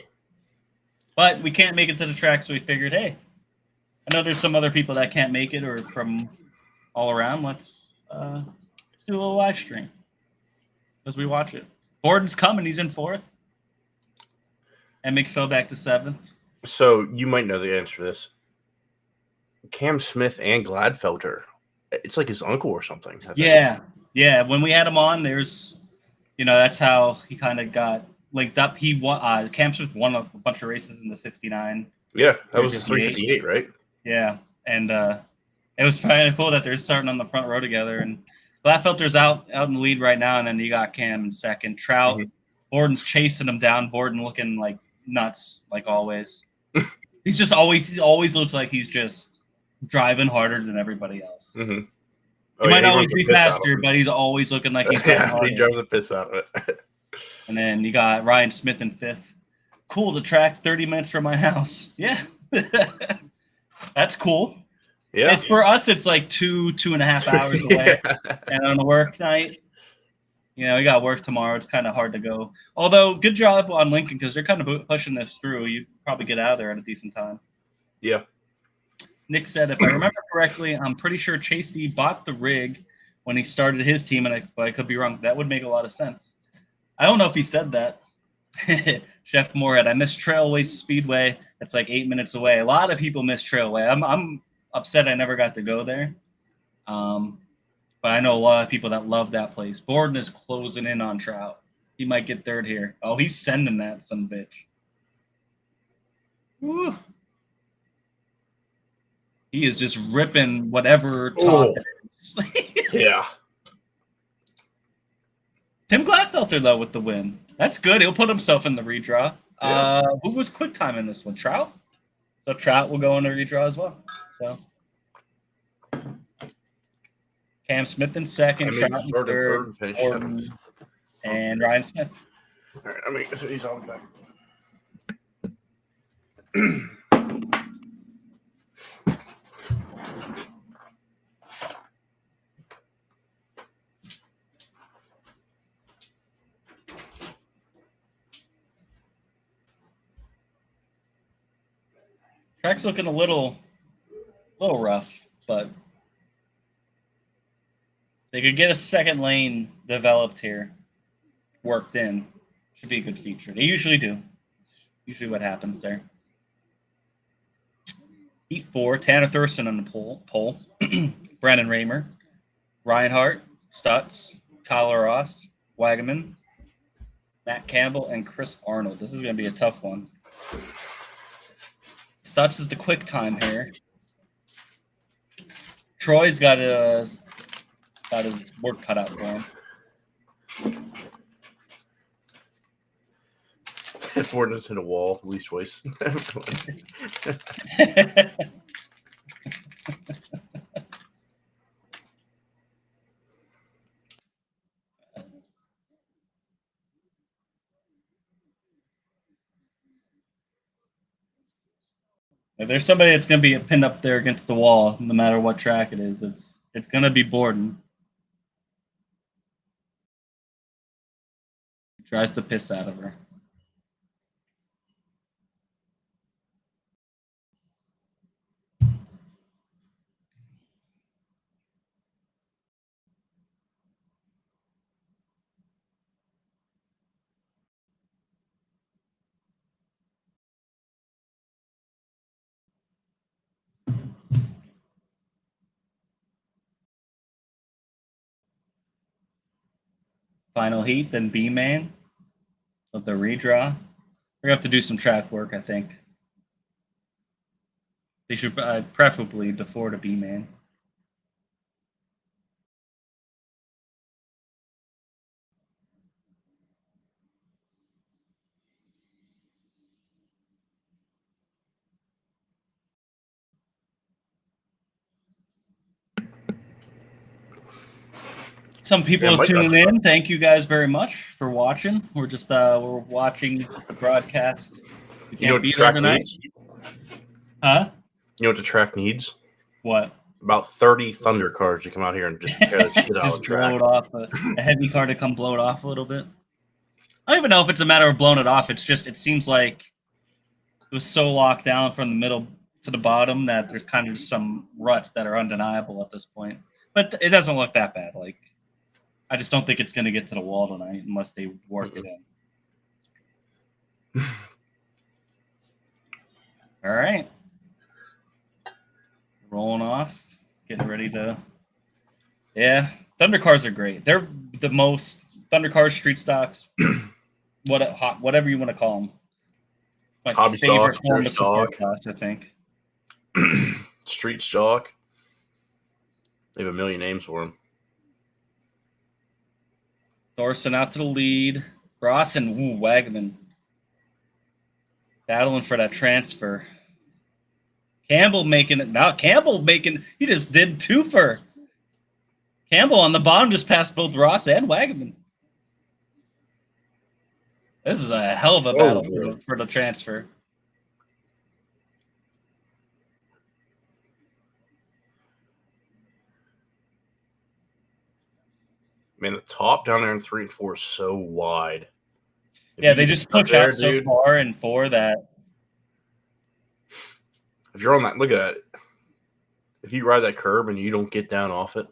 But we can't make it to the track, so we figured, hey, I know there's some other people that can't make it or from all around. Let's do a little live stream as we watch it. Borden's coming. He's in 4th. And McPhail back to 7th. So you might know the answer to this. Cam Smith and Gladfelter. It's like his uncle or something. I think. Yeah. When we had him on, there's, that's how he kind of got linked up. He won. Cam Smith won a bunch of races in the 69. Yeah, that was the 358, right? Yeah, and it was kind of cool that they're starting on the front row together. And Gladfelter's out in the lead right now, and then you got Cam in second. Trout, Borden's chasing him down. Borden looking like nuts, like always. He always looks like he's just driving harder than everybody else. Mm-hmm. He might always be faster, but he's always looking like he's he drives the piss out of it. And then you got Ryan Smith in 5th. Cool, the track 30 minutes from my house. Yeah. That's cool. Yeah. For us, it's like 2.5 hours away. And on a work night, we got work tomorrow. It's kind of hard to go. Although, good job on Lincoln because they're kind of pushing this through. You probably get out of there at a decent time. Yeah. Nick said, if I remember correctly, I'm pretty sure Chase D bought the rig when he started his team, but I could be wrong. That would make a lot of sense. I don't know if he said that. Chef Moorhead, I miss Trailway Speedway. It's like 8 minutes away. A lot of people miss Trailway. I'm upset I never got to go there. But I know a lot of people that love that place. Borden is closing in on Trout. He might get 3rd here. Oh, he's sending that son bitch. Woo. He is just ripping whatever top it is. Yeah. Tim Gladfelter, though, with the win. That's good. He'll put himself in the redraw. Yeah. Who was quick time in this one? Trout? So Trout will go in the redraw as well. So Cam Smith in 2nd, Trout in 3rd, Borden, and Ryan Smith. All right, I mean, so he's all back. Track's looking a little rough, but they could get a 2nd lane developed here, worked in. Should be a good feature. They usually do. Usually what happens there. Heat 4, Tanner Thurston on the pole. Brandon Raymer, Ryan Hart, Stutz, Tyler Ross, Wagaman, Matt Campbell, and Chris Arnold. This is going to be a tough one. Stutz is the quick time here. Troy's got his work cut out for him. Borden is hit a wall, least choice. If there's somebody that's going to be pinned up there against the wall, no matter what track it is, it's going to be Borden. He tries to piss out of her. Final heat, then B-Man of the redraw. We're going to have to do some track work, I think. They should preferably defer to B-Man. Some people Yeah, are Mike got tuning some. in. Thank you guys very much for watching. We're just we're watching the broadcast. We You know can't what the be there track tonight. needs? Huh? You know what the track needs? What? About 30 Thunder cars to come out here and just tear the shit out Just of the track. blow it off. A heavy car to come blow it off a little bit. I don't even know if it's a matter of blowing it off. It's just it seems like it was so locked down from the middle to the bottom that there's kind of just some ruts that are undeniable at this point. But it doesn't look that bad. Like I just don't think it's going to get to the wall tonight unless they work it in. All right. Rolling off. Getting ready to. Yeah. Thunder cars are great. They're the most Thunder cars, street stocks, whatever you want to call them. My Hobby favorite stock, form pure of support stock. class, I think. Street stock. They have a million names for them. Thorson out to the lead. Ross and Wagman battling for that transfer. Campbell making it. Now Campbell making. He just did twofer. Campbell on the bottom just passed both Ross and Wagman. This is a hell of a battle for the transfer. Man, the top down there in 3 and 4 is so wide. Yeah, they just push out so far in 4 that if you're on that, look at that. If you ride that curb and you don't get down off it,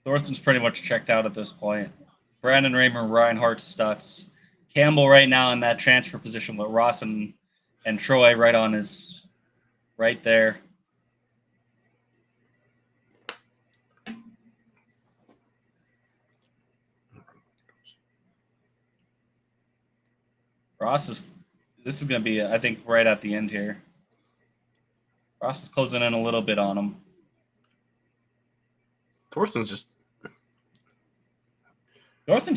Thornton's pretty much checked out at this point. Brandon Raymer, Reinhardt, Stutz, Campbell right now in that transfer position with Ross and Troy right on his right there. This is going to be, I think, right at the end here. Ross is closing in a little bit on him. Thornton's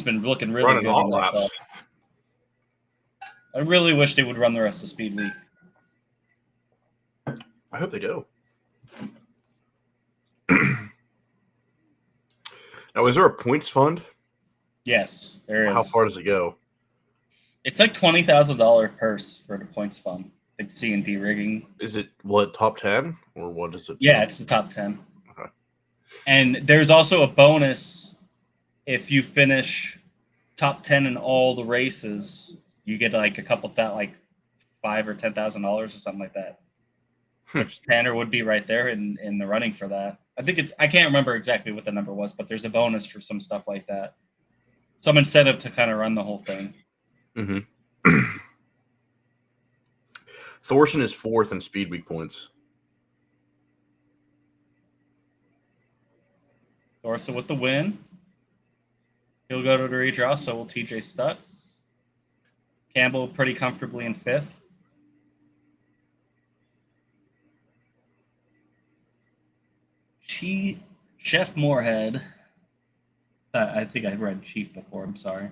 been looking really running good. all laps. I really wish they would run the rest of Speed Week. I hope they do. Now, is there a points fund? Yes, there is. How far does it go? It's like $20,000 purse for the points fund. Like C&D rigging. Is it what, top 10 or what is it? Yeah, it's the top 10. Okay. And there's also a bonus if you finish top 10 in all the races. You get like a couple like $5,000 or $10,000 or something like that. Which Tanner would be right there in the running for that. I can't remember exactly what the number was, but there's a bonus for some stuff like that. Some incentive to kind of run the whole thing. Mm-hmm. Thorson is 4th in Speed Week points. Thorson with the win. He'll go to the redraw, so will TJ Stutz. Campbell pretty comfortably in 5th. Chef Moorhead. I think I read Chief before. I'm sorry.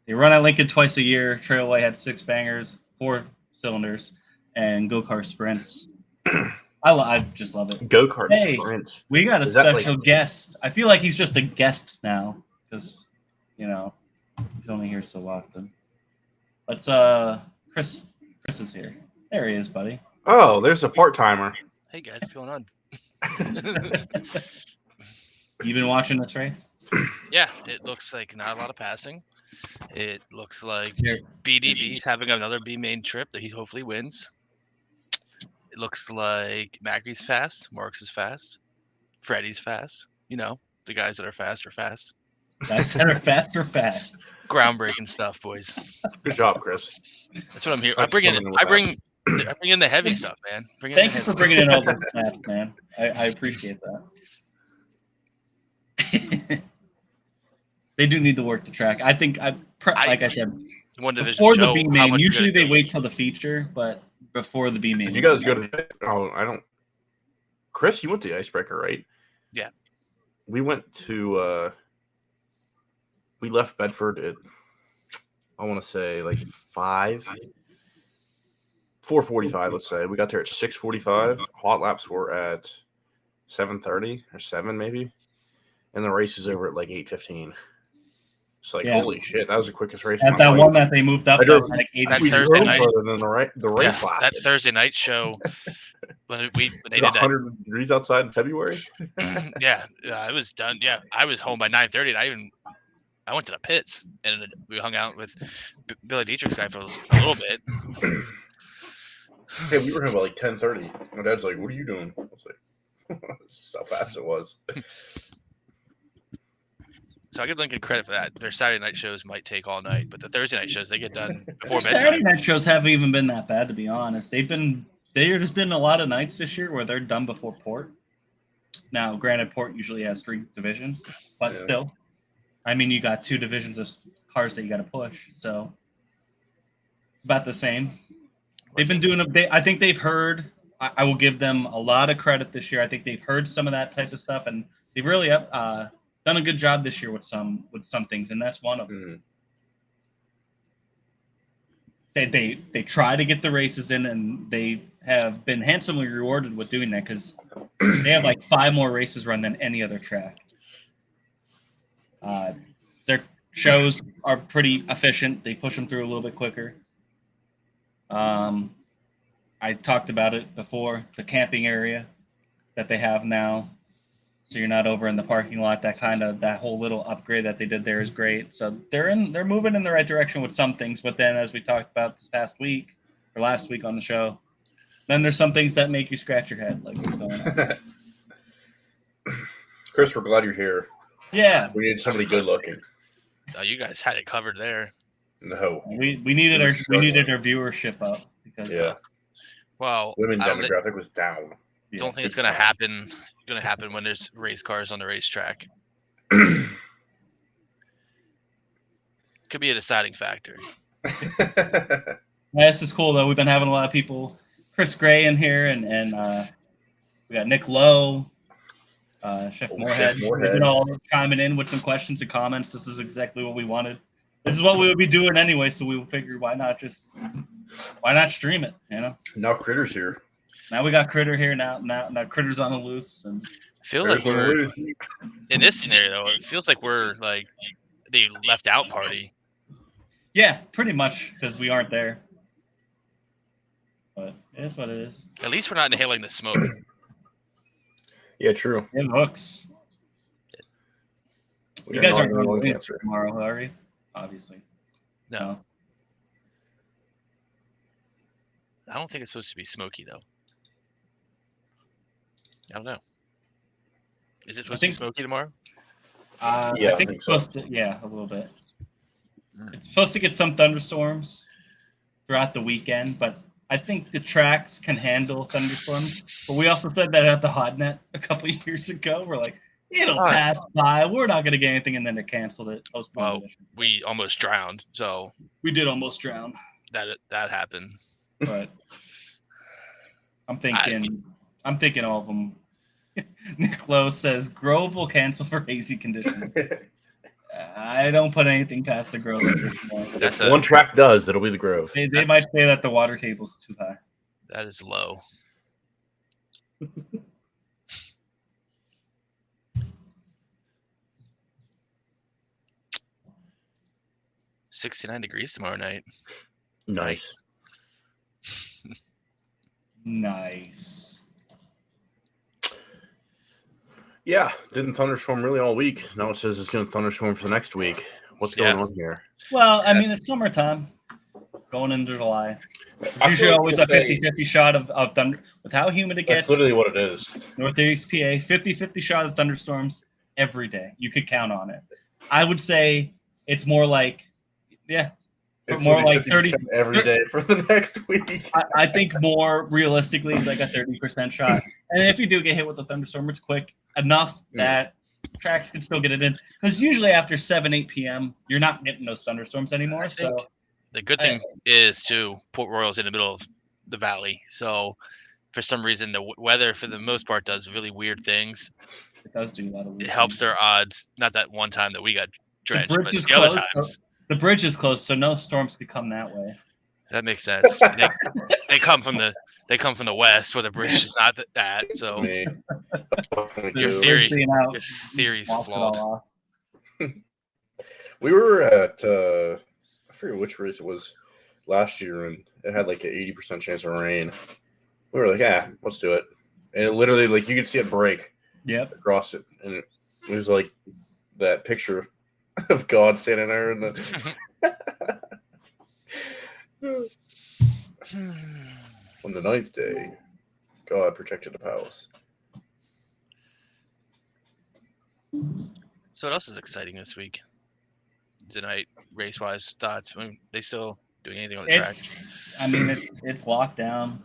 They run at Lincoln twice a year. Trailway had 6 bangers, 4 cylinders, and go-kart sprints. I just love it. Go-kart sprints. We got a special guest. I feel like he's just a guest now because, he's only here so often. Let's Chris is here. There he is, buddy. Oh, there's a part-timer. Hey guys, what's going on? You been watching this race? Yeah, it looks like not a lot of passing. It looks like BDB's having another B main trip that he hopefully wins. It looks like Mackey's fast, Marks is fast, Freddie's fast. The guys that are fast are fast. Guys that are fast are fast. Groundbreaking stuff, boys. Good job, Chris. That's what I'm here. I bring in the heavy stuff, man. Thank you for bringing in all those snaps, man. I appreciate that. They do need to work the track. I think like I said, one division before the B main. Usually they wait till the feature, but before the B main. Did you guys go to? Oh, I don't. Chris, you went to the Icebreaker, right? Yeah. We went to. We left Bedford at. I want to say like 4:45. Let's say we got there at 6:45. Hot laps were at 7:30 or 7 maybe. and the race is over at like 8:15. It's like, Yeah. holy shit, that was the quickest race. At of my that life. one that they moved up, I drove- that was like 8 That we Thursday drove night. further than the race Yeah, lasted. that Thursday night show when they It did was that. 100 degrees outside in February. Yeah, it was done. Yeah, I was home by 9:30, and I went to the pits and we hung out with Billy Dietrich's guy for a little bit. Hey, we were home by like 10:30. My dad's like, "What are you doing?" I was like, "This is how fast it was." So I give Lincoln credit for that. Their Saturday night shows might take all night, but the Thursday night shows they get done before Saturday bedtime. night shows haven't even been that bad, to be honest. There's been a lot of nights this year where they're done before Port. Now, granted, Port usually has 3 divisions, but Yeah. still, I mean, you got 2 divisions of cars that you got to push, so about the same. They've been doing I think they've heard. I will give them a lot of credit this year. I think they've heard some of that type of stuff, and they've really done a good job this year with some things, and that's one of them. They try to get the races in, and they have been handsomely rewarded with doing that because they have like 5 more races run than any other track. Their shows are pretty efficient. They push them through a little bit quicker. I talked about it before, the camping area that they have now. So you're not over in the parking lot. That whole little upgrade that they did there is great. So they're moving in the right direction with some things. But then, as we talked about this past week or last week on the show, then there's some things that make you scratch your head, like what's going on. Chris, we're glad you're here. Yeah, We need somebody good looking. Oh, you guys had it covered there. No. we needed our viewership up because Yeah. Well, Women I don't demographic was down. think it's going to happen. Going to happen when there's race cars on the racetrack. Could be a deciding factor. Yeah, this is cool though. We've been having a lot of people. Chris Gray in here, and we got Nick Lowe, Chef Moorhead. They've been all chiming in with some questions and comments. This is exactly what we wanted. This is what we would be doing anyway, so we figured why not stream it, you know? Now Critter's here. Now we got Critter here. Now Critter's on the loose, and I feel like Critter's on the we're loose. in this scenario. It feels like we're like the left out party. yeah, pretty much because we aren't there. But it is what it is. At least we're not inhaling the smoke. Yeah, true. It looks. We You got guys aren't lung going to cancer. tomorrow, are you? Obviously. No, I don't think it's supposed to be smoky though. I don't know. Is it supposed to be smoky tomorrow? Yeah, I think it's so. supposed to. Yeah, a little bit. It's supposed to get some thunderstorms throughout the weekend, but I think the tracks can handle thunderstorms. But we also said that at the Hot Net a couple of years ago. We're like, it'll pass by. We're not going to get anything, and then they canceled it. Well, we almost drowned, so we did almost drown, that happened. but I'm thinking all of them. Nick Lowe says Grove will cancel for hazy conditions. I don't put anything past the Grove at this point. That's One track does, it'll be the Grove. They might say that the water table's too high. That is low. $69 tomorrow night. Nice. Nice. Yeah, didn't thunderstorm really all week. Now it says it's going to thunderstorm for the next week. What's going on here? Well, I mean, it's summertime going into July. It's I usually feel like always we'll a say- 50-50 shot of thunder. With how humid it That's gets, literally what it is. Northeast PA, 50-50 shot of thunderstorms every day. You could count on it. I would say it's more like, It's more literally like 30 every day for the next week. I think more realistically, it's like a 30% shot. And if you do get hit with a thunderstorm, it's quick enough that tracks can still get it in. Because usually after 7, 8 p.m., you're not getting those thunderstorms anymore. So The good thing is, too, Port Royal's in the middle of the valley. So for some reason, the weather, for the most part, does really weird things. it does do a lot of weird It helps things. their odds. Not that one time that we got drenched, bridge but is the other closed. times. The bridge is closed, so no storms could come that way. That makes sense. They come from the They come from the west where the bridge is not that. So Me. your theory's flawed. We were at I forget which race it was last year, and it had like an 80% chance of rain. We were like, yeah, let's do it. And it literally, like, you could see it break across it. And it was like that picture of God standing there in the. On the 9th day, God protected the palace. So what else is exciting this week? Tonight, race-wise, thoughts? I mean, they still doing anything on the track? I mean, it's locked down.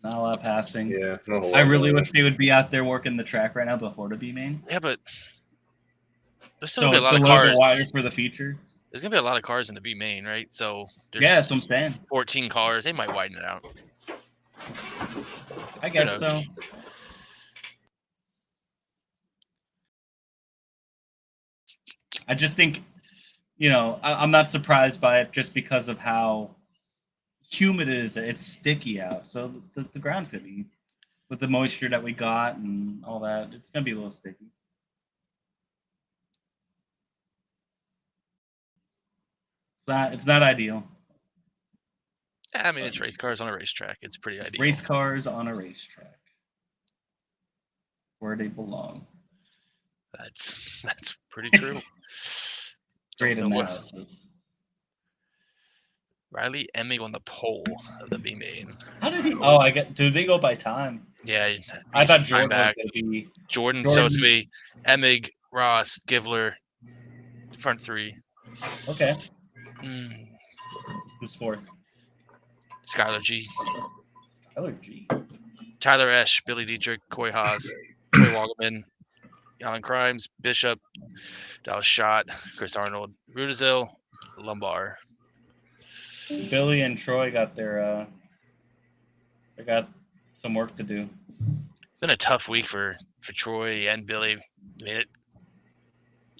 Not a lot of passing. Yeah, not a whole I lot really going wish they would be out there working the track right now before the B main. Yeah, but there's still So gonna be a lot it's of a little cars. bit wider for the feature. There's gonna be a lot of cars in the B main, right? So there's Yeah, that's what I'm saying. 14 cars. They might widen it out. I guess so. I just think, I'm not surprised by it just because of how humid it is. It's sticky out, so the ground's gonna be, with the moisture that we got and all that, it's gonna be a little sticky. It's not ideal. Yeah, I mean, it's race cars on a racetrack. It's pretty ideal. Race cars on a racetrack, where they belong. That's pretty true. Great analysis. Riley Emig on the pole of the B main. How did he? Oh, do they go by time? Yeah, I thought Jordan was going to be Jordan. So it's going to be Emig, Ross, Givler, front three. Okay. Who's fourth? Skylar G. Skylar G. Tyler Esch, Billy Dietrich, Coy Haas, Troy Walgerman, Alan Crimes, Bishop, Dallas Schott, Chris Arnold, Rudisill, Lumbar. Billy and Troy got their they got some work to do. It's been a tough week for Troy and Billy. I mean,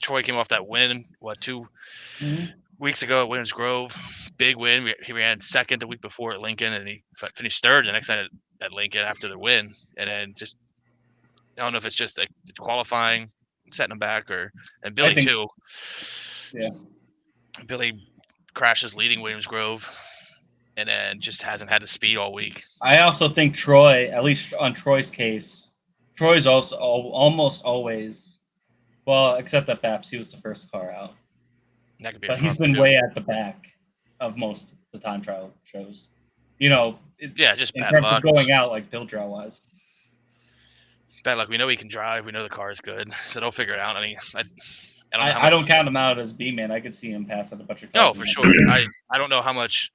Troy came off that win, 2 weeks ago at Williams Grove. Big win. He ran second the week before at Lincoln, and he finished third the next night at Lincoln after the win. And then just, I don't know if it's just like qualifying, setting him back, and Billy too. Yeah. Billy crashes leading Williams Grove, and then just hasn't had the speed all week. I also think Troy, at least on Troy's case, Troy's also almost always, well, except that Baps, he was the first car out. That could be but he's been way at the back of most of the time trial shows. Just in bad terms luck. of going out, like Bill Drow wise. Bad luck. We know he can drive. We know the car is good, so they'll figure it out. I mean, I don't count him out as B-man. I could see him passing a bunch of No, cars. for sure. I don't know how much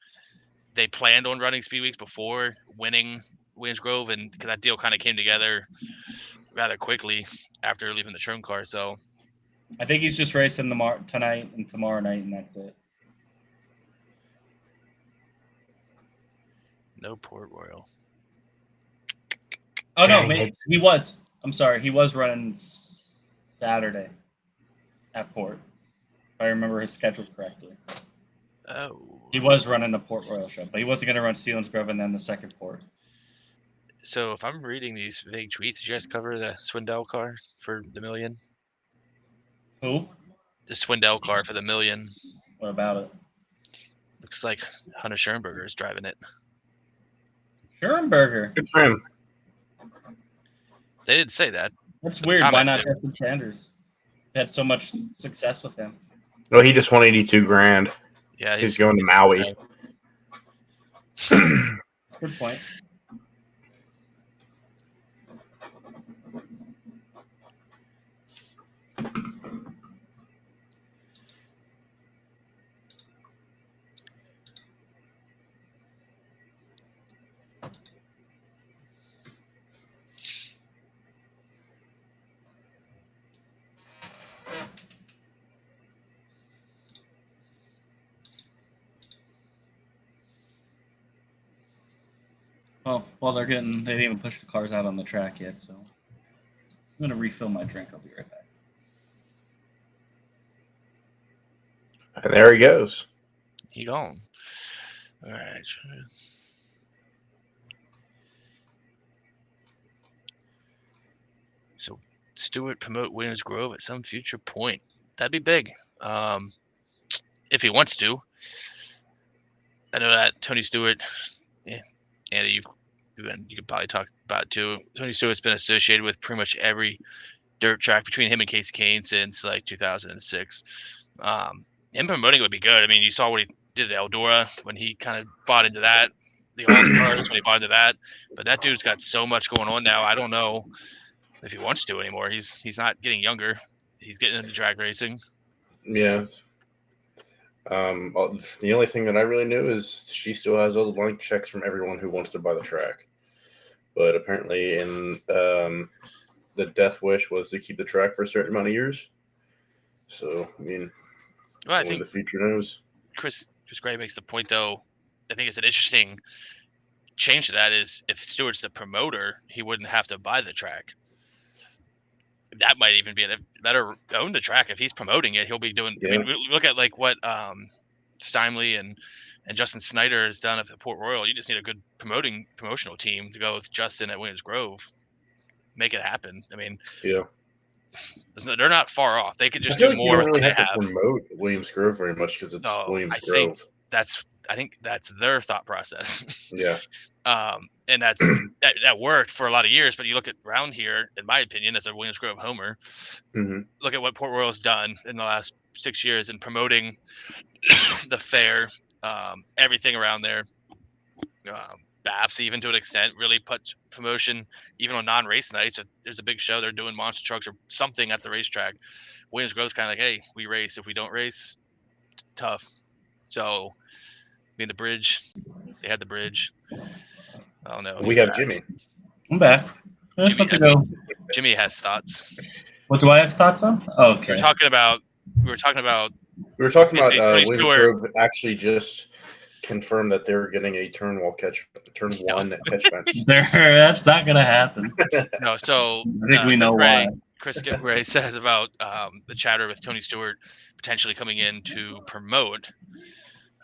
they planned on running speed weeks before winning Williams Grove, and because that deal kind of came together rather quickly after leaving the Tron car. So I think he's just racing tonight and tomorrow night, and that's it. No Port Royal. Oh no, he was. I'm sorry, he was running Saturday at Port. If I remember his schedule correctly. Oh. He was running the Port Royal show, but he wasn't going to run Sealands Grove and then the second Port. So if I'm reading these vague tweets, did you guys cover the Swindell car for the million? Who? The Swindell car for the million. What about it? Looks like Hunter Schoenberger is driving it. Schoenberger. Good for him. They didn't say that. That's weird. Why not Justin Sanders? Had so much success with him. Well, he just won $82,000. Yeah, he's going to Maui. Good point. Well, they didn't even push the cars out on the track yet, so I'm going to refill my drink. I'll be right back. And there he goes. He gone. All right. Stewart promote Williams Grove at some future point. That'd be big. If he wants to. I know that Tony Stewart, Andy, you could probably talk about it too. Tony Stewart's been associated with pretty much every dirt track between him and Casey Kane since like 2006. Him promoting would be good. I mean, you saw what he did at Eldora when he kind of bought into that. The All-Stars when he bought into that. But that dude's got so much going on now. I don't know if he wants to anymore. He's not getting younger. He's getting into drag racing. Yeah. The only thing that I really knew is she still has all the blank checks from everyone who wants to buy the track. But apparently in the death wish was to keep the track for a certain amount of years. So, I mean, well, I only think the future knows. Chris Gray makes the point, though. I think it's an interesting change to that is if Stewart's the promoter, he wouldn't have to buy the track. That might even be better own the track if he's promoting it. He'll be doing. Yeah. I mean, look at like what Steinley and Justin Snyder has done at the Port Royal. You just need a good promotional team to go with Justin at Williams Grove. Make it happen. I mean, yeah, they're not far off. They could just I feel do like more you with don't what really they have to have. promote Williams Grove very much because it's No, Williams I Grove. think that's their thought process. Yeah. And that worked for a lot of years. But you look at around here, in my opinion, as a Williams Grove homer, look at what Port Royal's done in the last 6 years in promoting the fair, everything around there. BAPS, even to an extent, really put promotion even on non-race nights. If there's a big show, they're doing monster trucks or something at the racetrack. Williams Grove's kind of like, hey, we race. If we don't race, tough. So, I mean, the bridge, they had the bridge. I don't know. We have Jimmy. I'm back. Let's Jimmy to go. Jimmy has thoughts. What do I have thoughts on? Oh, okay. We were talking about We were talking about Tony Williams Stewart. Grove actually just confirmed that they're getting a turn one catch bench. That's not gonna happen. no. So I think we know why. Chris Gray says about the chatter with Tony Stewart potentially coming in to promote.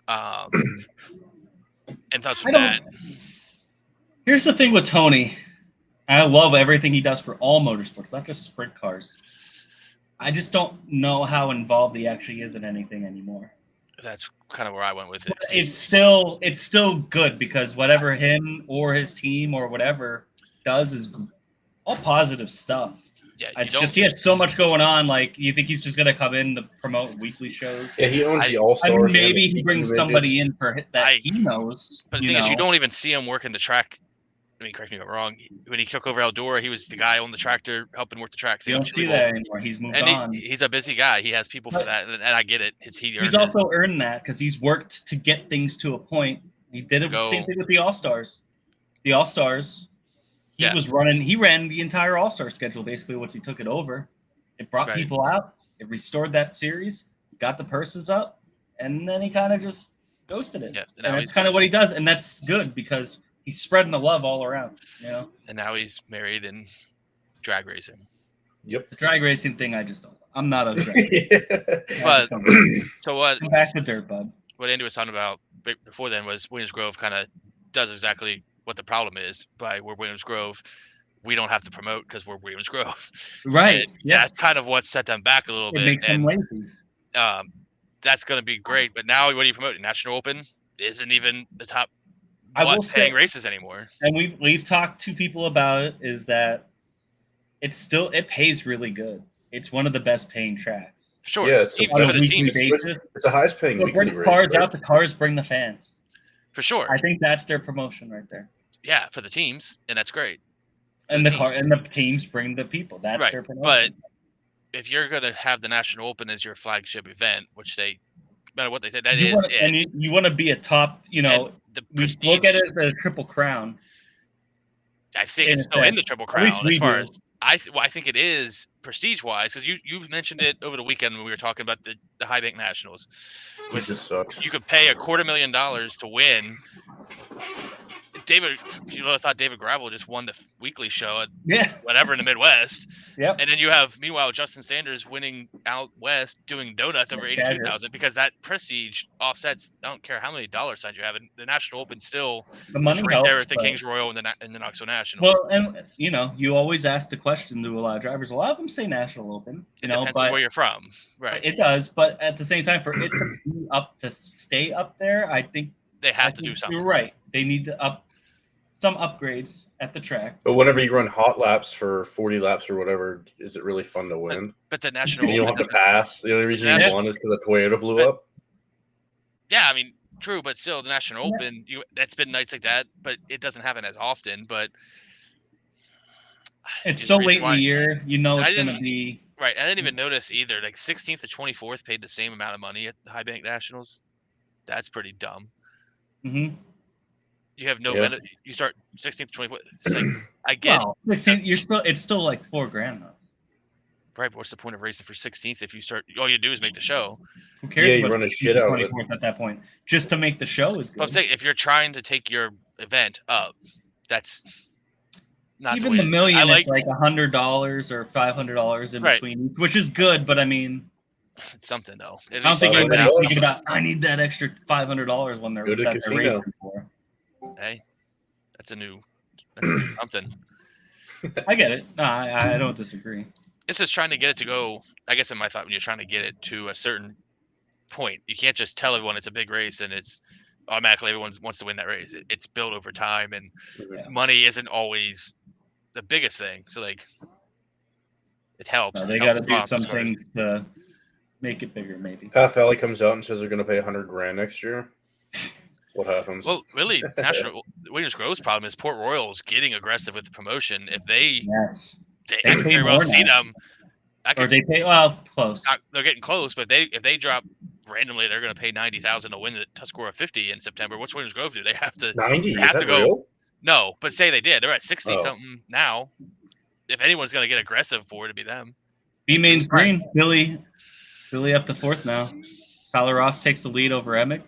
And thoughts on that. Here's the thing with Tony. I love everything he does for all motorsports, not just sprint cars. I just don't know how involved he actually is in anything anymore. That's kind of where I went with it. It's still good because whatever him or his team or whatever does is all positive stuff. Yeah, It's just he has so much going on. Like, you think he's just gonna come in to promote weekly shows? Yeah, he owns the All I Stars. mean, maybe he brings somebody in for that he knows. But the thing is, you don't even see him working the track. I mean, correct me if I'm wrong. When he took over Eldora, he was the guy on the tractor helping work the tracks. You don't see that anymore. He's moved on. He's a busy guy. He has people for that, and I get it. He's also earned that because he's worked to get things to a point. He did it the same thing with the All Stars. The All Stars, he ran the entire All Star schedule basically once he took it over. It brought people out. It restored that series, got the purses up, and then he kind of just ghosted it. Yeah, and that's kind of what he does, and that's good because he's spreading the love all around, you know. And now he's married and drag racing. Yep. The drag racing thing, I just don't. I'm not a drag But so what? Come back to dirt, bud. What Andy was talking about before then was Williams Grove kind of does exactly what the problem is. By we're Williams Grove, we don't have to promote because we're Williams Grove. Right. Yeah. That's kind of what set them back a little bit. It makes them lazy. That's going to be great. But now, what are you promoting? National Open isn't even the top. I will paying races anymore. And we've talked to people about it. Is that it pays really good. It's one of the best paying tracks. Sure. Yeah, it's even for the teams. It's the highest paying weekly race. Cars out. The cars bring the fans. For sure. I think that's their promotion right there. Yeah, for the teams, and that's great. And the teams bring the people. That's their promotion. But if you're gonna have the National Open as your flagship event, which they, no matter what they say, you want to be a top. You know, we look at it as a triple crown. I think it's still in the triple crown as far as I think it is prestige-wise, because you mentioned it over the weekend when we were talking about the High Bank Nationals. Which just sucks. You could pay $250,000 to win. David, I thought David Gravel just won the weekly show at Yeah. whatever in the Midwest. Yep. And then you have, meanwhile, Justin Sanders winning out west doing donuts over 82,000 because that prestige offsets. I don't care how many dollar signs you have. And the National Open still The money is right helps, there with the but- Kings Royal and the Knoxville Nationals. Well, and you always ask the question to a lot of drivers. A lot of them say National Open. it depends on where you're from, right? It does, but at the same time, for it to be up to stay up there, I think They have to do something. You're right. They need to up some upgrades at the track. But whenever you run hot laps for 40 laps or whatever, is it really fun to win? But the National You don't Open have to pass. The only reason Yeah. you won is because the Toyota blew But- up. Yeah, I mean, true, but still, the National Open, that's been nights like that, but it doesn't happen as often. But It's there's so a reason late in why- the year, you know I it's going to didn't- be. Right, I didn't even notice either. Like 16th to 24th paid the same amount of money at the High Bank Nationals. That's pretty dumb. Mhm. You have no Yeah. benefit. You start 16th to 24th. It's like I get Well, 16, it's still like $4,000 though. right, but what's the point of racing for 16th if you start? All you do is make the show. Who cares? Yeah, you about run a 16th shit to out of it. 24th at that point. Just to make the show is But I'm good. saying if you're trying to take your event up, that's not Even the, the way million, I like it's like $100 or $500 in Right. between, which is good. But I mean, it's something though. At I don't least think you it's guys anybody's out. thinking about. I need that extra $500 when they're, Go to the that they're casino. racing for. Hey, that's a new something. I get it. No, I don't disagree. It's just trying to get it to go. I guess in my thought, when you're trying to get it to a certain point, you can't just tell everyone it's a big race and it's automatically everyone wants to win that race. It's built over time, and Yeah. money isn't always the biggest thing. So like, it helps. No, they It got helps to do bump some as far as- things to make it bigger, maybe. Path Valley comes out and says they're going to pay $100,000 next year. What happens? Well, really, National Williams Grove's problem is Port Royal's getting aggressive with the promotion. If they, Yes. they They I could pay very well more see now. them. I Or could they pay close. they're getting close, but if they drop randomly, they're going to pay 90,000 to win the Tuscarora 50 in September. What's Williams Grove do? They have to 90? Is have that to go- real? no, but say they did. They're at 60 Oh. something now. If anyone's going to get aggressive for it, to be them. B Main's Right. green. Billy up to fourth now. Tyler Ross takes the lead over Emick.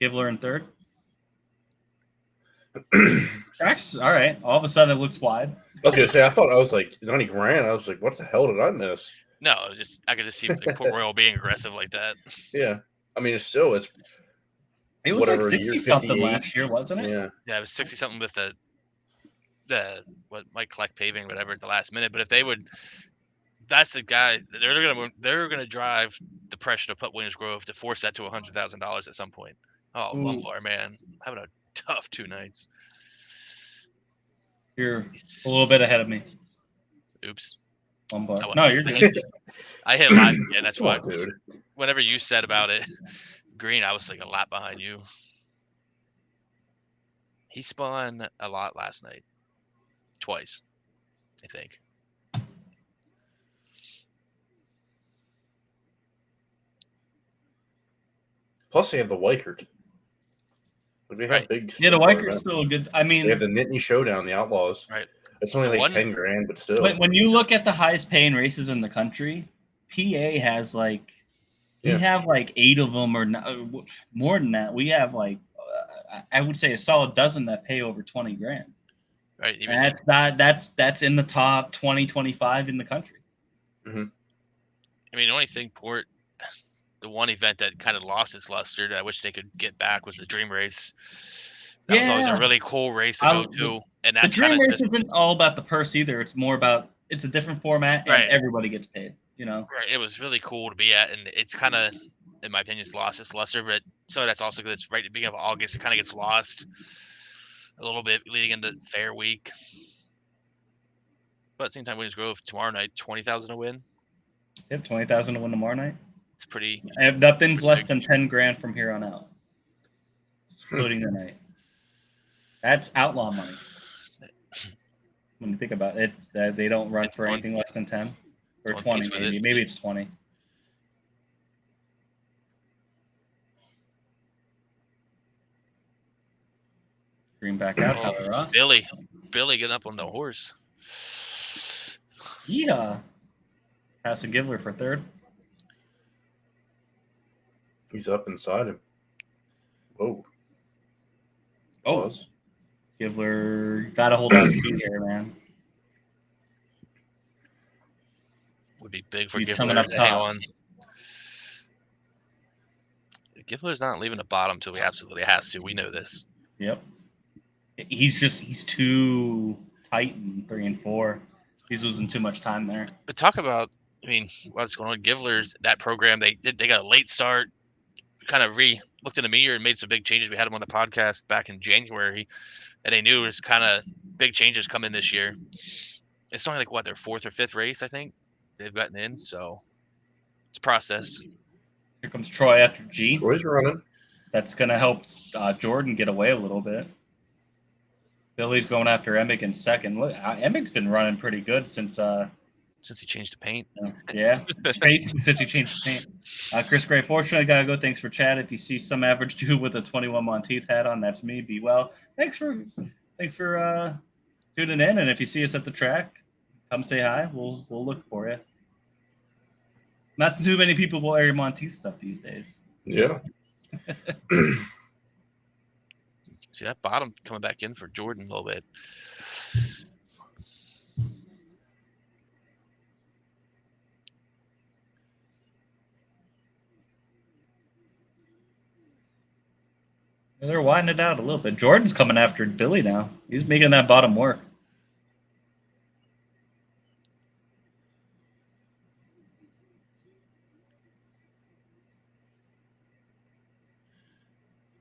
Givler in third. Track's all right. All of a sudden it looks wide. I was going to say, I thought I was like $90,000. I was like, what the hell did I miss? No, it was just I could just see like, Port Royal being aggressive like that. Yeah. I mean, it's It was Whatever, like year 60 something 58. last year, wasn't it? yeah. Yeah, it was 60 something with the what Mike collect paving, whatever, at the last minute. But if they would, that's the guy. They're gonna drive the pressure to put Williams Grove to force that to $100,000 at some point. Oh, Ooh. Lumbar, man, having a tough 2 nights. You're a little bit ahead of me. Oops. Lombard. Oh, No, you're good. I hit a lot. Yeah, that's Come why. on, dude. Whenever you said about it, Green, I was like a lap behind you. He spun a lot last night. Twice, I think. Plus, they have the Weichert. Like, they have Right. big. Yeah, the stuff Weikert's around. still a good. I mean, They have the Nittany Showdown, the Outlaws. Right. It's only like One- $10,000, but still. when you look at the highest paying races in the country, PA has like we Yeah. have like 8 of them or more than that. We have like I would say a solid dozen that pay over 20 grand. Right. Even And that's in the top 20, 25 in the country. I mean, the only thing the one event that kind of lost its luster that I wish they could get back was the Dream Race. That was always Yeah. a really cool race to I- go to, and The that's Dream kind Race of just isn't all about the purse either. It's more about it's a different format and Right. everybody gets paid. You know. right. It was really cool to be at, and it's kind of, in my opinion, it's lost its luster. But so that's also because it's right at the beginning of August. It kind of gets lost a little bit leading into Fair Week. But at the same time, Williams Grove tomorrow night, 20,000 to win. Yep, 20,000 to win tomorrow night. It's pretty. Nothing's less than 10 grand from here on out, including the night. That's outlaw money. When you think about it, they don't run It's for one- anything less than 10 or it's one 20, piece with maybe. it. Maybe it's 20. Green back out, Oh, Tyler Ross. Billy getting up on the horse. Yeah. Passing Givler for third. He's up inside him. Whoa. Oh, Pause. Givler got to hold on to here, man. Would be big for He's coming Givler up to hang top. on. Givler's not leaving the bottom until he absolutely has to. We know this. Yep. He's too tight in 3 and 4. He's losing too much time there. But talk about, I mean, what's going on? Givler's, that program, they got a late start, kind of looked in the mirror and made some big changes. We had him on the podcast back in January, and they knew it was kind of big changes coming this year. It's only like, what, their 4th or 5th race, I think, they've gotten in. So it's a process. Here comes Troy after G. Troy's running. That's going to help Jordan get away a little bit. Billy's going after Emig in second. Look, Emig's been running pretty good since he changed the paint. Yeah, basically since he changed the paint. Chris Gray, fortunately, gotta go. Thanks for chat. If you see some average dude with a 21 Monteith hat on, that's me. Be well. Thanks for tuning in. And if you see us at the track, come say hi. We'll look for you. Not too many people will wear Monteith stuff these days. Yeah. See that bottom coming back in for Jordan a little bit. They're widening it out a little bit. Jordan's coming after Billy now. He's making that bottom work.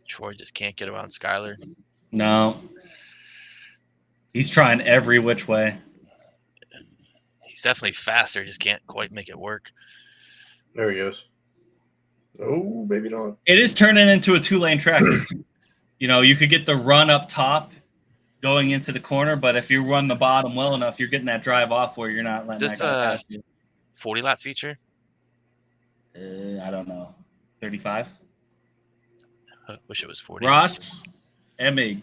Troy just can't get around Skyler. No. He's trying every which way. He's definitely faster, just can't quite make it work. There he goes. Oh, maybe not. It is turning into a 2-lane track. You know, you could get the run up top going into the corner, but if you run the bottom well enough, you're getting that drive off where you're not letting that guy pass you. 40-lap feature? I don't know. 35? I wish it was 40. Ross Emig.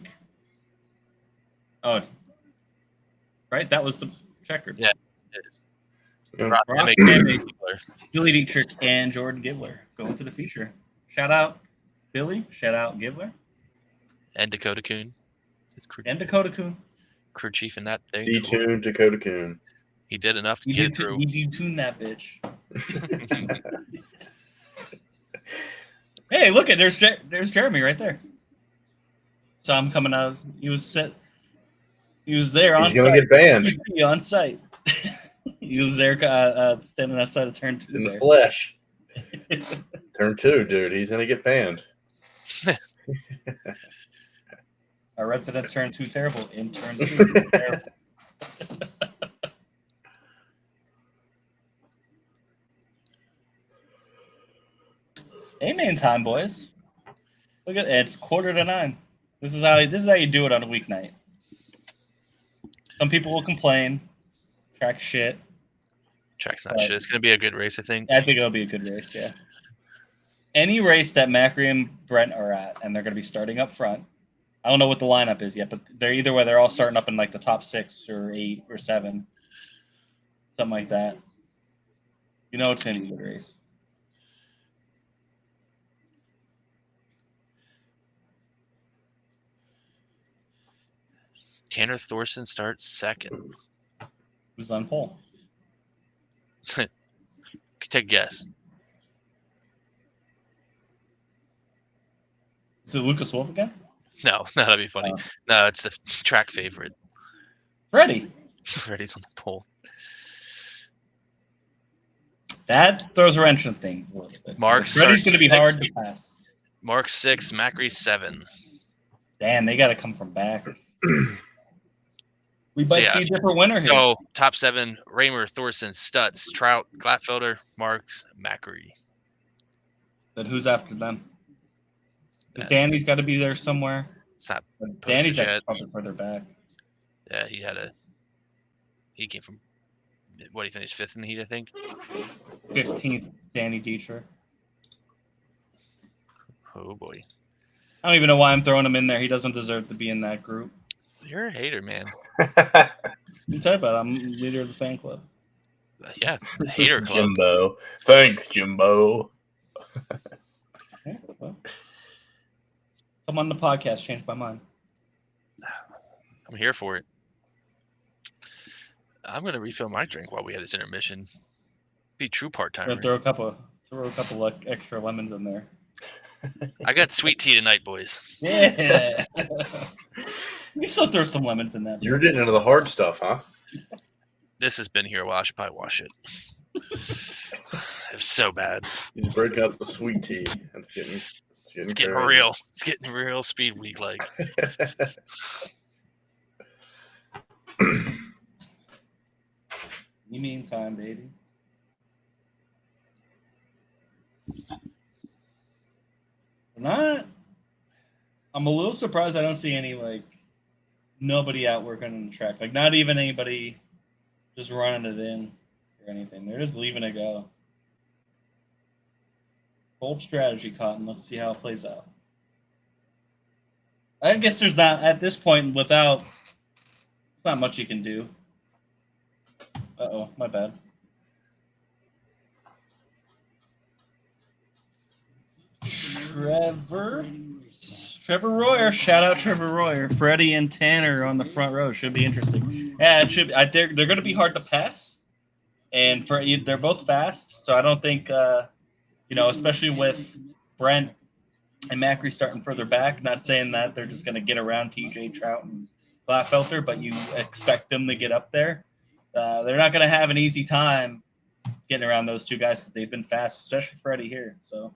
Oh, right? That was the checker. Yeah, it is. Yeah. Ross Ross Emig. Billy Dietrich and Jordan Givler going to the feature. Shout out Billy. Shout out Givler. And Dakota Coon. And Dakota Coon. Crew chief in that thing. Detune Dakota Coon. He did enough to get it through. You detune that bitch. Hey, look at there's Jeremy right there. So I'm coming out. He was there on site. He's gonna get banned. On site. He was there standing outside of turn 2. In the flesh. Turn 2, dude. He's gonna get banned. Our resident turn 2 terrible in turn 2. Terrible. Amen time, boys. Look at it. It's 8:45. This is how you do it on a weeknight. Some people will complain. Track shit. Track's not shit. It's gonna be a good race, I think. I think it'll be a good race, yeah. Any race that Macri and Brent are at, and they're gonna be starting up front. I don't know what the lineup is yet, but they're all starting up in like the top 6 or 8 or 7. Something like that. You know it's gonna be a good race. Tanner Thorson starts second. Who's on pole? Take a guess. Is it Lucas Wolf again? No, that'd be funny. No, it's the track favorite. Freddie. Freddie's on the pole. That throws a wrench in things a little bit. Freddie's going to be hard to pass. Mark 6, Macri 7. Damn, they got to come from back. We might see a different winner here. So, top 7, Raymer, Thorson, Stutz, Trout, Glatfelder, Marks, Macri. Then who's after them? Because Danny's got to be there somewhere. It's not Danny's yet. actually probably further back. Yeah, he came from, what, he finished 5th in the heat, I think? 15th, Danny Dietrich. Oh, boy. I don't even know why I'm throwing him in there. He doesn't deserve to be in that group. You're a hater, man. You talk about it. I'm leader of the fan club. Yeah, the hater club. Jimbo. Thanks, Jimbo. Yeah, well. Come on the podcast, changed my mind. I'm here for it. I'm gonna refill my drink while we had this intermission. Be true part timer. Throw a couple extra lemons in there. I got sweet tea tonight, boys. Yeah. You can still throw some lemons in that. You're getting into the hard stuff, huh? This has been here a while. I should probably wash it. It's so bad. He's breaking out the sweet tea. It's getting crazy. Real. It's getting real speed week like. You mean time, baby? I'm a little surprised I don't see any nobody out working on the track. Not even anybody just running it in or anything. They're just leaving it go. Bold strategy, Cotton. Let's see how it plays out. I guess there's not at this point there's not much you can do. Uh-oh, my bad. Trevor Royer. Shout out Trevor Royer. Freddie and Tanner on the front row. Should be interesting. Yeah, it should. They're going to be hard to pass, and they're both fast. So I don't think, especially with Brent and Macri starting further back. Not saying that they're just going to get around TJ Trout and Glatfelter, but you expect them to get up there. They're not going to have an easy time getting around those two guys because they've been fast, especially Freddie here. So.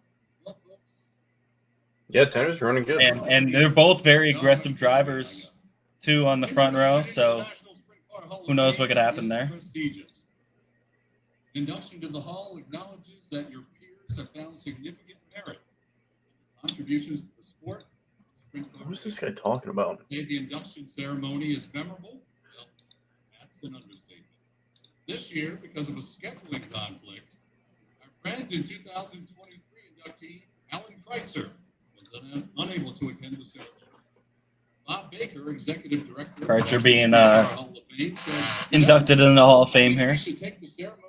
Yeah, Tanner's running good. And they're both very aggressive drivers, too, on the front row. So who knows what could happen there. Induction to the Hall acknowledges that your peers have found significant merit. Contributions to the sport. Who's this guy talking about? The induction ceremony is memorable. Well, that's an understatement. This year, because of a scheduling conflict, our friends in 2023 inductee Alan Kreitzer was unable to attend the ceremony. Bob Baker, executive director. Kreitzer being Hall of Fame, said, inducted in the Hall of Fame here. We should take the ceremony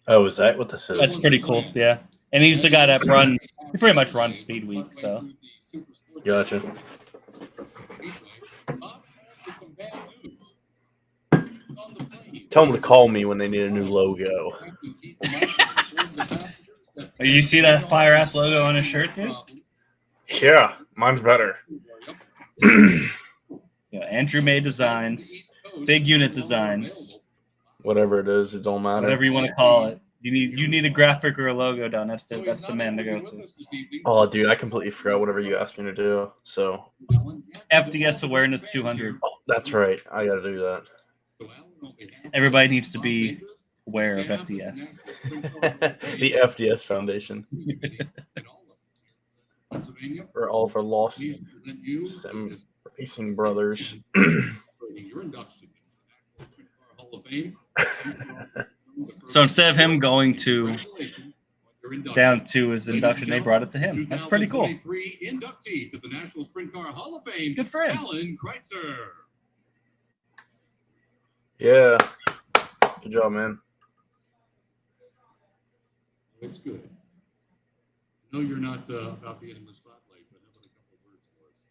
to Oh, is that what this is? That's pretty cool, yeah. And he's the guy that runs. He pretty much runs Speed Week, so. Gotcha. Tell them to call me when they need a new logo. You see that fire ass logo on his shirt, dude? Yeah, mine's better. Yeah, Andrew May Designs, Big Unit Designs, Whatever it is, it don't matter. whatever you want to call it. You need a graphic or a logo done. That's the man to go to. Oh, dude, I completely forgot whatever you asked me to do. So FDS Awareness 200. oh, that's right. I got to do that. Everybody needs to be aware of FDS. The FDS Foundation. We're all for lost Sim Racing Brothers. So instead of him going down to his induction, they brought it to him. That's pretty cool. Inductee to the National Sprint Car Hall of Fame. Good for him. Alan Kreitzer. Yeah. Good job, man. It's good. No, you're not about being in the spotlight, but how about a couple of words for us?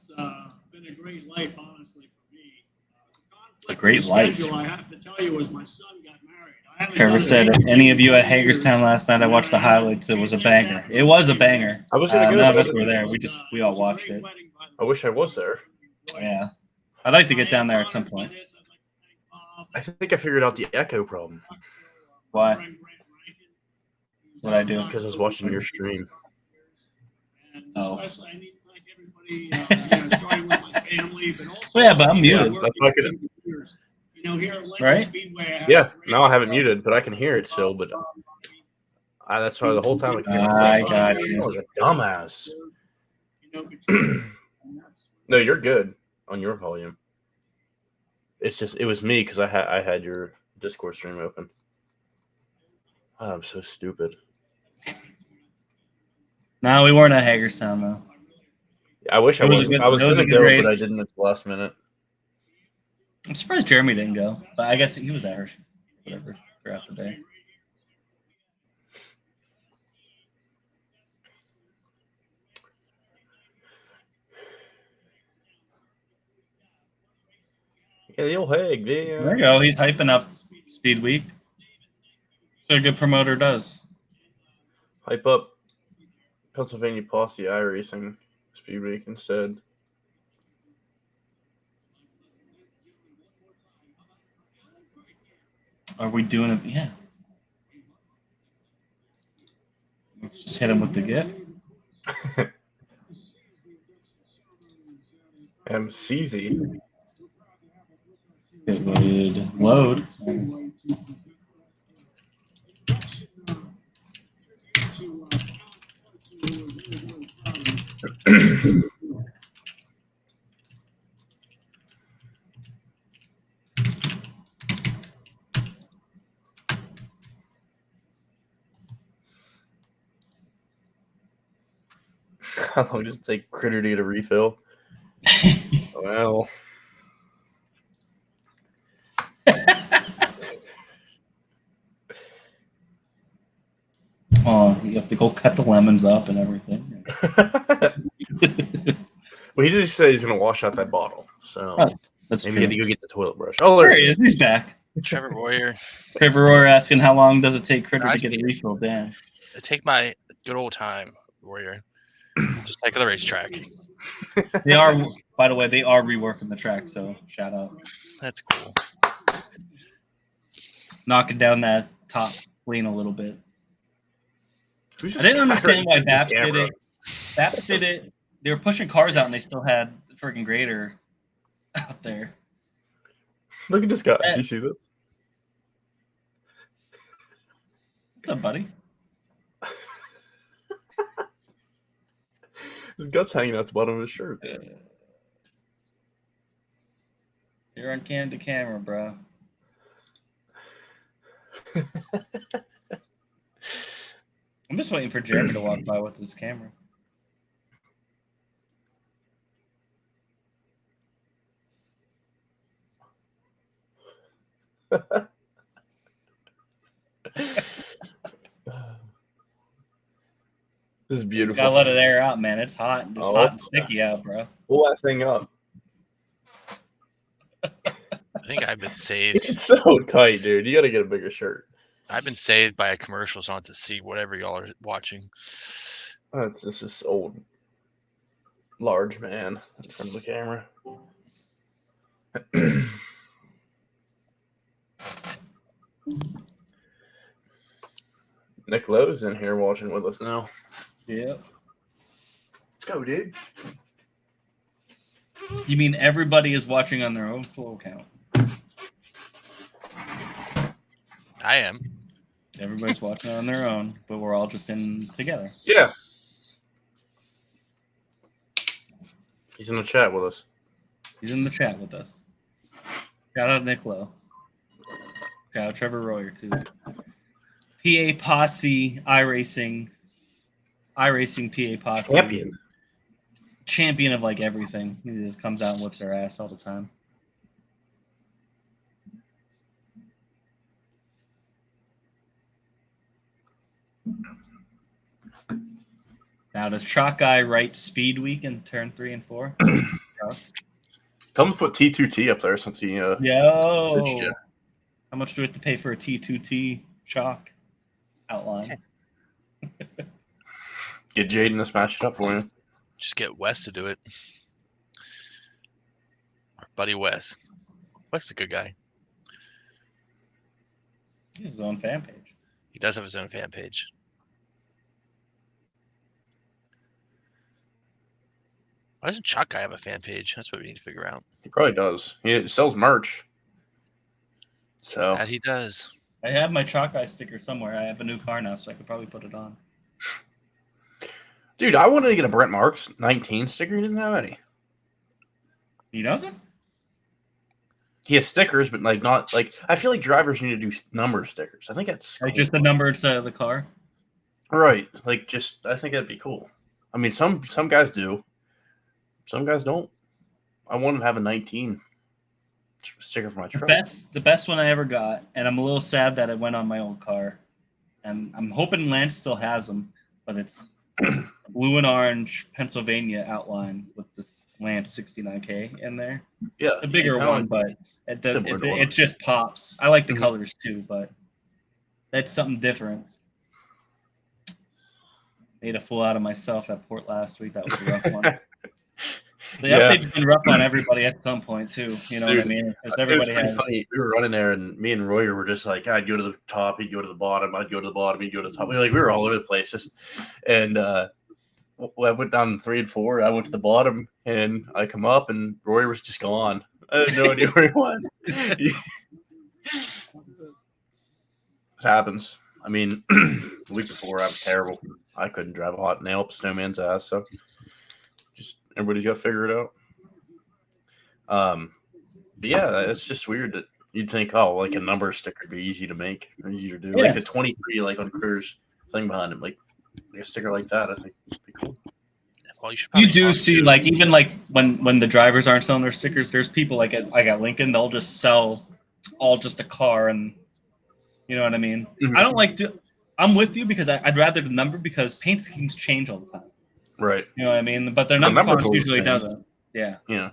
Well, it's been a great life, honestly, for me. A great life. I have to tell you, was my son got married. Trevor said, if any of you at Hagerstown last night, I watched the highlights. It was a banger. It was a banger. I was gonna go. None of us were there. We all watched it. I wish I was there. Yeah. I'd like to get down there at some point. I think I figured out the echo problem Why? What'd I do? because I was watching your stream. Oh. Especially, I need to thank everybody, starting with my family, but also. Well, yeah, but I'm muted. That's why I could. Here at Lincoln Right? Speedway, Yeah, now I have it muted, but I can hear it still. But that's why the whole time I got you. Oh, a dumbass. No, you're good on your volume. It's just it was me because I had your Discord stream open. Oh, I'm so stupid. No, we weren't at Hagerstown, though. I wish I It was a was. good- I was it was a gonna good go, race. but I didn't at the last minute. I'm surprised Jeremy didn't go, but I guess he was there, whatever, throughout the day. Yeah, the old Hague. There you go. He's hyping up Speed Week. That's what a good promoter does. Hype up Pennsylvania Posse iRacing Speed Week instead. Are we doing it? Yeah. Let's just hit him with the gift. MCZ. It would load. How long does it take Critter to get a refill? Well. Oh, you have to go cut the lemons up and everything. Well, he did say he's going to wash out that bottle. So Oh, That's maybe true. he had to go get the toilet brush. Oh, there There he he is. is. He's back. Trevor Warrior. Trevor Rohr asking how long does it take Critter to Nice get a meeting. refill? Dan. Take my good old time, Warrior. Just like the racetrack. They are, by the way, they are reworking the track. So shout out, That's cool. knocking down that top lane a little bit. Who's I this didn't guy understand why with the Baps did camera? it. Baps did it. They were pushing cars out and they still had the freaking grader out there. Look at this guy. Do you see this? What's up, buddy? His gut's hanging out the bottom of his shirt. You're on cam camera, bro. I'm just waiting for Jeremy to walk by with his camera. This is Just beautiful. gotta let it air out, man. It's hot. It's Oh, hot and sticky out, bro. Pull that thing up. I think I've been saved. It's so tight, dude. You got to get a bigger shirt. I've been saved by a commercial, so I don't have to see whatever y'all are watching. That's just this old, large man in front of the camera. Nick Lowe's in here watching with us now. Yep. Let's go, dude. You mean everybody is watching on their own full account? I am. Everybody's watching on their own, but we're all just in together. Yeah. He's in the chat with us. He's in the chat with us. Shout out Nick Lowe. Shout out Trevor Royer too. PA Posse iRacing PA Posse champion of like everything. He just comes out and whips their ass all the time. Now does Chalk Guy write Speed Week in turn 3 and 4? Tell him to put T2T up there since he Yo, ditched ya. how much do we have to pay for a T2T Chalk outline? get Jaden to smash it up for you. Just get Wes to do it. Our buddy Wes. Wes is a good guy. He has his own fan page. He does have his own fan page. Why doesn't Chalk Guy have a fan page? That's what we need to figure out. He probably does. He sells merch. So That he does. I have my Chalk Guy sticker somewhere. I have a new car now, so I could probably put it on. dude, I wanted to get a Brent Marks 19 sticker. He doesn't have any. He doesn't? He has stickers, but like not like I feel like drivers need to do number stickers. I think that's Like cool. just the number inside of the car? Right. Like just I think that'd be cool. I mean some guys do. Some guys don't. I wanted to have a 19 sticker for my truck. The best one I ever got, and I'm a little sad that it went on my old car. And I'm hoping Lance still has them, but it's blue and orange Pennsylvania outline with this Lance 69K in there. Yeah, A bigger kinda one, like- but similar to one. it just pops. I like the Mhm. colors too, but that's something different. Made a fool out of myself at Port last week. That was a rough one. The Yeah. update's been rough on everybody at some point too. You know what I Dude, mean? Because It was everybody pretty has. funny. We were running there, and me and Royer were just like, I'd go to the top, he'd go to the bottom, I'd go to the bottom, he'd go to the top. We were all over the place. And I went down 3 and 4. I went to the bottom, and I come up, and Royer was just gone. I had no idea where he went. It happens. I mean, the week before, I was terrible. I couldn't drive a hot nail up a snowman's ass, so just everybody's got to figure it out. But yeah, it's just weird that you'd think, oh, like a number sticker would be easy to make or easy to do. Yeah. Like the 23, like on Crew's thing behind him, like a sticker like that, I think would be cool. Well, you should You probably do talk see to- like even like when the drivers aren't selling their stickers, there's people like I got Lincoln, they'll just sell all just a car, and you know what I mean. Mhm. I don't like to. I'm with you because I'd rather the number because paint schemes change all the time. Right. You know what I mean? But their The number number's fonts always the usually same. doesn't. Yeah. Yeah.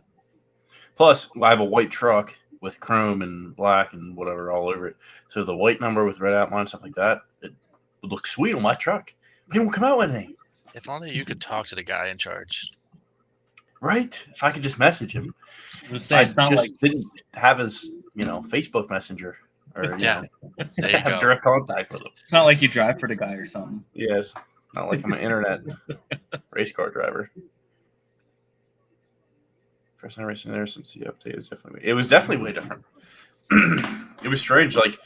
Plus, I have a white truck with chrome and black and whatever all over it. So the white number with red outline, stuff like that, it would look sweet on my truck. But it won't come out with anything. If only you could talk to the guy in charge. Right? If I could just message him. I was say I it's not just like didn't have his, Facebook Messenger or Yeah. There you have go. direct contact with him. it's not like you drive for the guy or something. Yes. Not like I'm an internet race car driver. First time racing there since the update is it was definitely way different. It was strange. Like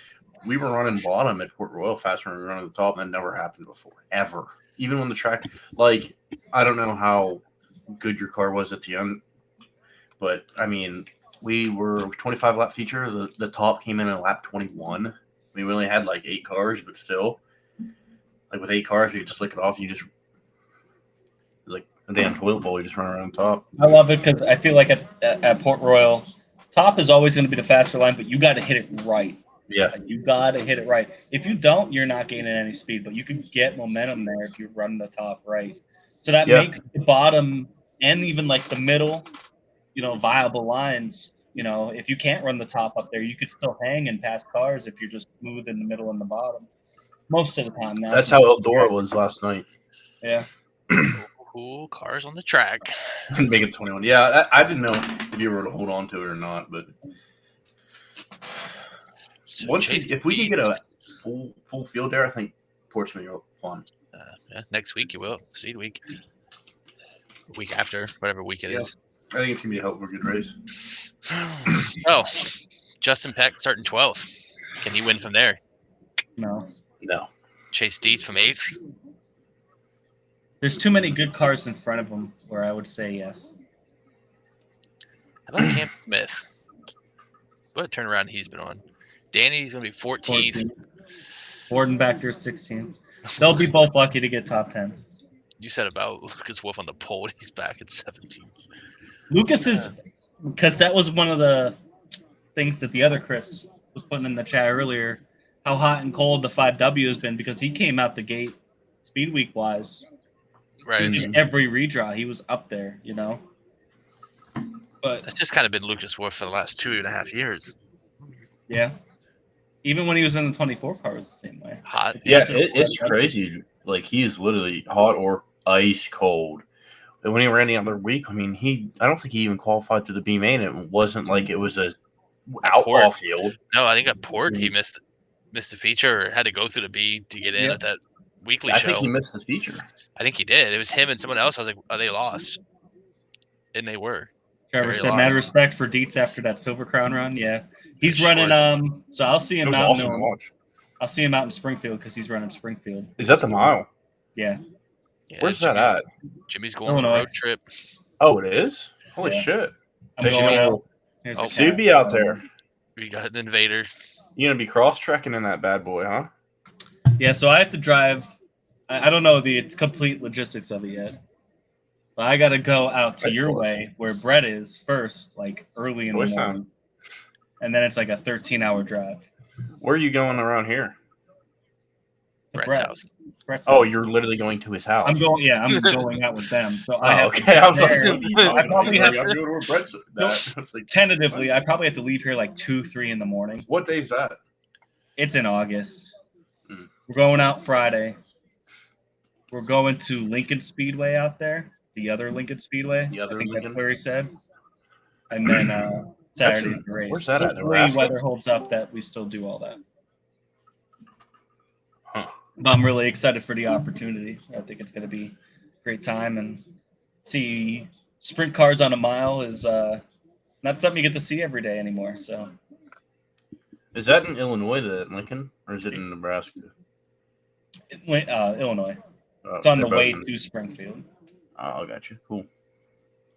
we were running bottom at Port Royal faster than we were running the top, and that never happened before. Ever. Even when the track like I don't know how good your car was at the end, but I mean we were 25 lap feature. The top came in at lap 21. I mean, we only had like 8 cars, but still, like with 8 cars, you just lick it off. You just like a damn toilet bowl. You just run around top. I love it because I feel like at Port Royal, top is always going to be the faster line, but you got to hit it right. Yeah, Like, you got to hit it right. If you don't, you're not gaining any speed, but you can get momentum there if you run the top right. So that Yeah. makes the bottom and even like the middle, viable lines. If you can't run the top up there, you could still hang and pass cars if you're just smooth in the middle and the bottom. Most of the time. Now, that's how Eldora was last night. Yeah. Cool cars on the track. Couldn't make it 21. Yeah, I didn't know if you were to hold on to it or not, but So once Chase if we can get Deeds, a full field there, I think Portsmouth will be fun. next week you will. Seed week. Week after, whatever week it Yeah. is. I think it's gonna be a hell of a good race. Oh, Justin Peck starting 12th. Can he win from there? No. No, Chase Deeds from 8th. There's too many good cars in front of him where I would say yes. How about Cam Smith? What a turnaround he's been on. Danny's going to be 14th. Borden back there 16th. They'll be both lucky to get top 10s. You said about Lucas Wolf on the pole, and he's back at 17th. Lucas is because that was one of the things that the other Chris was putting in the chat earlier. How hot and cold the 5W has been because he came out the gate speed week wise. Right. In every redraw, he was up there, But That's just kind of been Lucas Wolf for the last 2.5 years. yeah, even when he was in the 24 car, it was the same way. Hot. yeah, just- it's crazy. Like he is literally hot or ice cold. And when he ran the other week, I mean, I don't think he even qualified to the B main. It wasn't like it was a outlaw Port. field. No, I think at Port he missed the feature or had to go through the B to get in Yeah. at that weekly I show. think he missed the feature. I think he did. It was him and someone else. I was like, oh, they lost. And they were. Trevor Very said, long. "Mad respect for Dietz after that Silver Crown run." Yeah, he's Short. running. So I'll see It him was out. awesome to watch. I'll see him out in Springfield because he's running Springfield. Is that the mile? Yeah, Yeah, Where's that Jimmy's- at? Jimmy's going on a Illinois. road trip. Oh, it is. Holy Yeah. shit! I'm Taking going a out. little- Here's Oh, a So you'd cat. be out there. We got an invader. You gonna be cross trekking in that bad boy, huh? Yeah, so I have to drive. I don't know the complete logistics of it yet, but I got to go out to That's your close. way where Brett is first, like early in Choice the time. morning, and then it's like a 13-hour drive Where are you going around here? Brett's house. Brett's Oh, house. you're literally going to his house. I'm going. Yeah, I'm going out with them. So I Oh, have okay. to I was like, there. what are you talking I probably about? have I'm going to Brett's. I was like, tentatively. I probably have to leave here like 2-3 in the morning. what day is that? It's in August. Mm. We're going out Friday. We're going to Lincoln Speedway out there. The other Lincoln Speedway. The other I think Lincoln? that's where he said. And then Saturday's the race. Where's that at, Hopefully Nebraska? weather holds up that we still do all that. Huh. But I'm really excited for the opportunity. I think it's going to be a great time. And see sprint cars on a mile is not something you get to see every day anymore. So Is that in Illinois, the Lincoln, or is it in Nebraska? Illinois. Oh, It's on the they're both way in- to Springfield. Oh, I got you. Cool.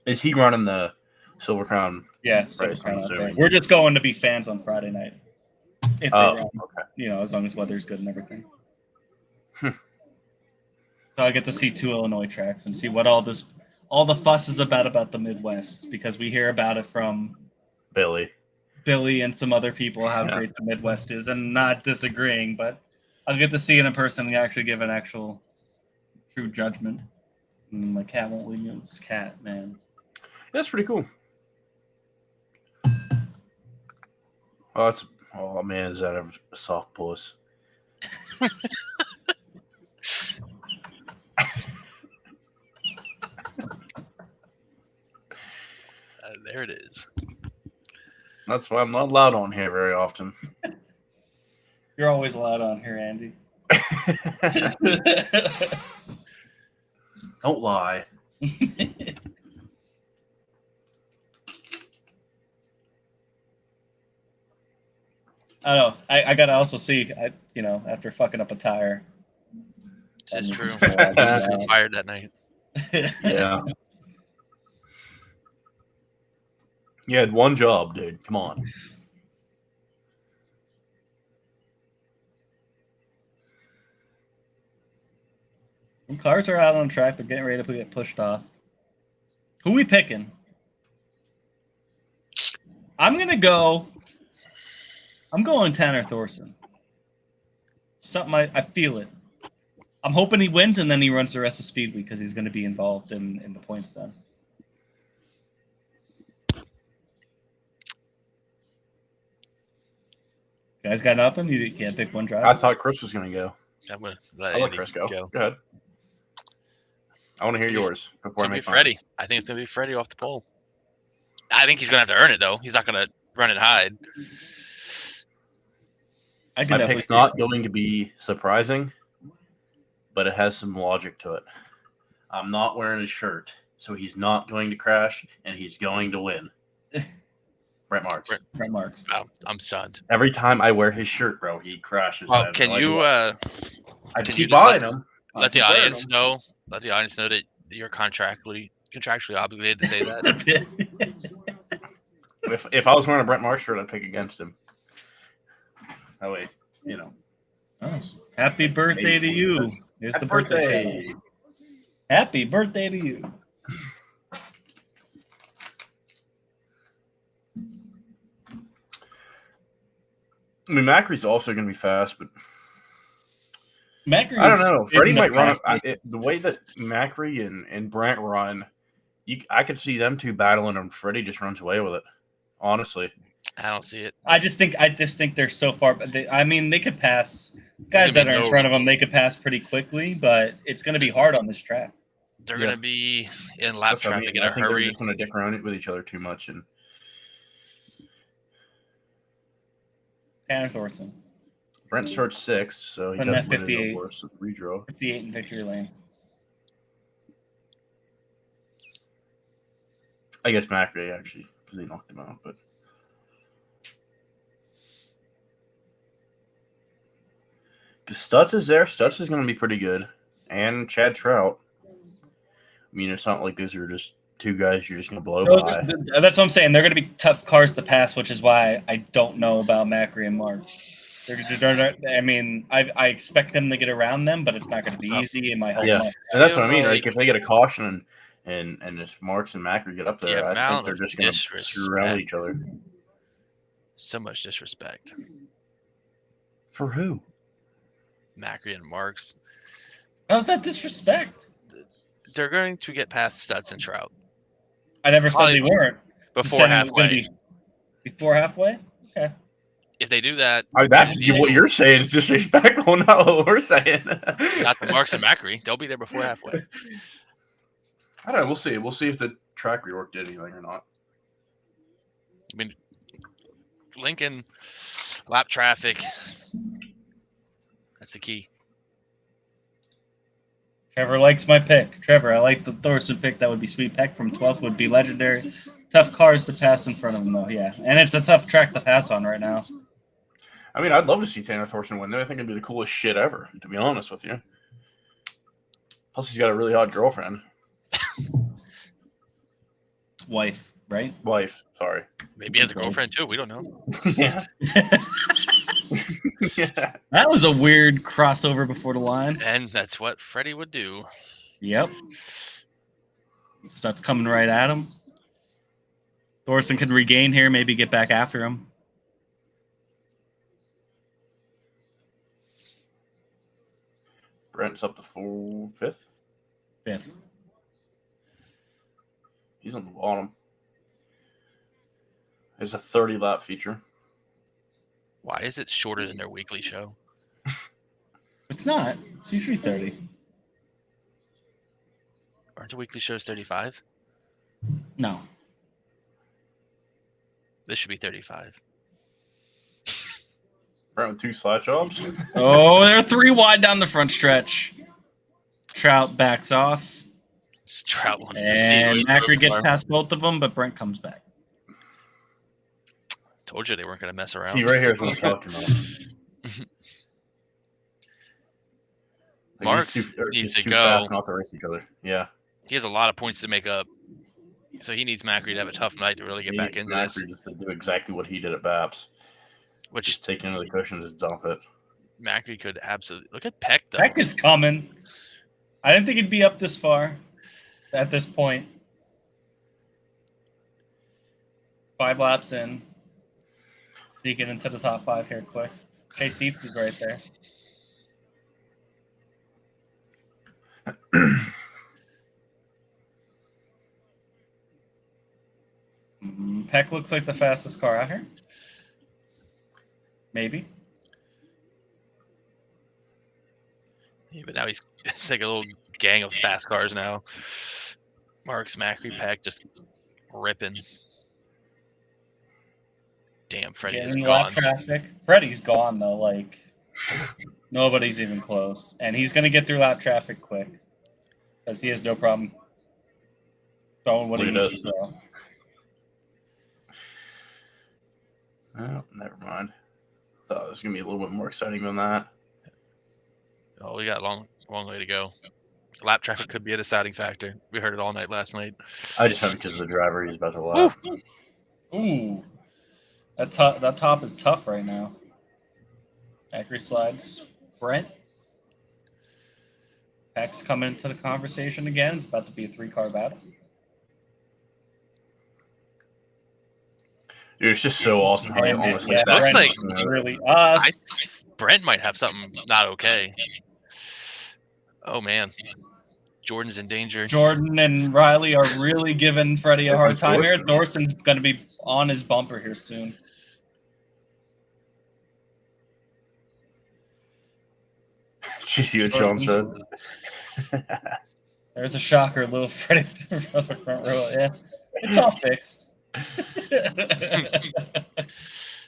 Is he running the Silver Crown? Yeah, so Right, we're, I'm out there. assuming. We're just going to be fans on Friday night. If they Oh, run, okay. as long as weather's good and everything. Hmm. So I get to see 2 Illinois tracks and see what all the fuss is about the Midwest, because we hear about it from Billy. Billy and some other people how Yeah. great the Midwest is, and not disagreeing, but I'll get to see it in person and actually give an actual true judgment. And my cat won't leave me with this cat, man. That's pretty cool. Oh man, is that a soft puss? There it is. That's why I'm not loud on here very often. You're always loud on here, Andy. Don't lie. I don't know. I gotta also see. After fucking up a tire. It's that true. means it's a I lot. just got fired that night. Yeah. You had one job, dude. Come on. When cars are out on track, they're getting ready to get pushed off. Who we picking? I'm going Tanner Thorson. Something I feel it. I'm hoping he wins and then he runs the rest of Speed Week because he's going to be involved in the points then. You guys got nothing? You can't pick one driver? I thought Chris was going to go. I'm gonna let I'll let Andy Chris go. go. Go ahead. I want to hear It's gonna be- yours before It's I gonna be make mine. Freddie. I think it's gonna be Freddie off the pole. I think he's gonna have to earn it though. He's not gonna run and hide. I can My definitely pick's see not it. going to be surprising, but it has some logic to it. I'm not wearing his shirt, so he's not going to crash, and he's going to win. Brett Marks. Brett Marks. Wow, I'm stunned. Every time I wear his shirt, bro, he crashes. I Well, have can no idea you why. I can keep you just buying them. let the audience know? Let the audience know that you're contractually obligated to say that. If I was wearing a Brett Marks shirt, I'd pick against him. That way, Oh, happy birthday to you. Here's the birthday. shout-out. Happy birthday to you. I mean, Macri's also going to be fast, but Macri I don't know. Freddie in the might run. fastest. The way that Macri and Brent run, I could see them two battling, and Freddie just runs away with it. Honestly, I don't see it. I just think they're so far. They could pass guys that are in front of them. They could pass pretty quickly, but it's going to be hard on this track. They're Yeah. gonna be in lap that's what I traffic mean. in I a think they're hurry. just going to dick around with each other too much. And Tanner Thorson, Brent starts sixth, so he Putting doesn't that win it, 58. of course. Redraw. 58 in victory lane. I guess Macri actually, because he knocked him out, but. Because Stutz is there. Stutz is going to be pretty good. And Chad Trout. I mean, it's not like these are just two guys you're just going to blow by. That's what I'm saying. They're going to be tough cars to pass, which is why I don't know about Macri and March. I expect them to get around them, but it's not going to be easy in my whole Yeah. life. And that's what I mean. Like- Like, if they get a caution and if Marks and Macri get up there, I think amount they're of just going to screw around with each other. So much disrespect. For who? Macri and Marks. How's that disrespect? They're going to get past Stutz and Trout I never said Probably they weren't. Just before said it was gonna halfway. be before halfway? Okay. If they do that, That's what you're saying is disrespectful, not what we're saying. not the Marks and Macri, they'll be there before halfway. I don't know. We'll see. We'll see if the track rework did anything or not. I mean, Lincoln, lap traffic. That's the key. Trevor likes my pick. Trevor, I like the Thorson pick. That would be sweet. Peck from 12th would be legendary. Tough cars to pass in front of him, though. Yeah, and it's a tough track to pass on right now. I mean, I'd love to see Tanner Thorson win there. I think it'd be the coolest shit ever, to be honest with you. Plus, he's got a really hot girlfriend. Wife, right? Wife, sorry. Maybe he has a girlfriend too. We don't know. Yeah. Yeah. That was a weird crossover before the line. And that's what Freddie would do. Yep. Stutz coming right at him. Thorson can regain here, maybe get back after him. Brent's up to fifth. Fifth. He's on the bottom. It's a 30-lap feature. Why is it shorter than their weekly show? It's not. It's usually 30. Aren't the weekly shows 35? No. This should be 35. Brent with 2 slot jobs. Oh, they're 3 wide down the front stretch. Trout backs off. Trout wanted to see And Lloyd Macri gets Robillard. past both of them, but Brent comes back. Told you they weren't going to mess around. See, right here is what I'm talking about. Like, Marks he's too needs to too go. fast not to race each other. Yeah. He has a lot of points to make up. So he needs Macri to have a tough night to really get back into this. Just to do exactly what he did at Baps. Which Just take into the cushion and just dump it. Macri could absolutely look at Peck though. Peck is coming. I didn't think he'd be up this far at this point. 5 laps in. Sneaking into the top 5 here quick. Chase Deeps is right there. Peck looks like the fastest car out here. Maybe. Yeah, but now it's like a little gang of fast cars now. Marks, Macri, Peck just ripping. Damn, Freddie is Getting lap gone. traffic. Freddie's gone though. Like nobody's even close, and he's gonna get through lap traffic quick because he has no problem throwing what he needs to throw. Oh, never mind. Thought it was gonna be a little bit more exciting than that. Oh, we got a long way to go. Lap traffic could be a deciding factor. We heard it all night last night. I just have it because of the driver. He's about to lap. Ooh, that top is tough right now. Macri slides. Brent. Peck's coming into the conversation again. It's about to be a 3-car battle. Dude, it's just so awesome how he And, almost yeah, looks Brent's like- really. Brent might have something not okay. Oh man, Jordan's in danger. Jordan and Riley are really giving Freddie a hard time here. Thorson. Thorson's going to be on his bumper here soon. Did you see what Sean said? There's a shocker, little Freddie across the front row. Yeah, it's all fixed.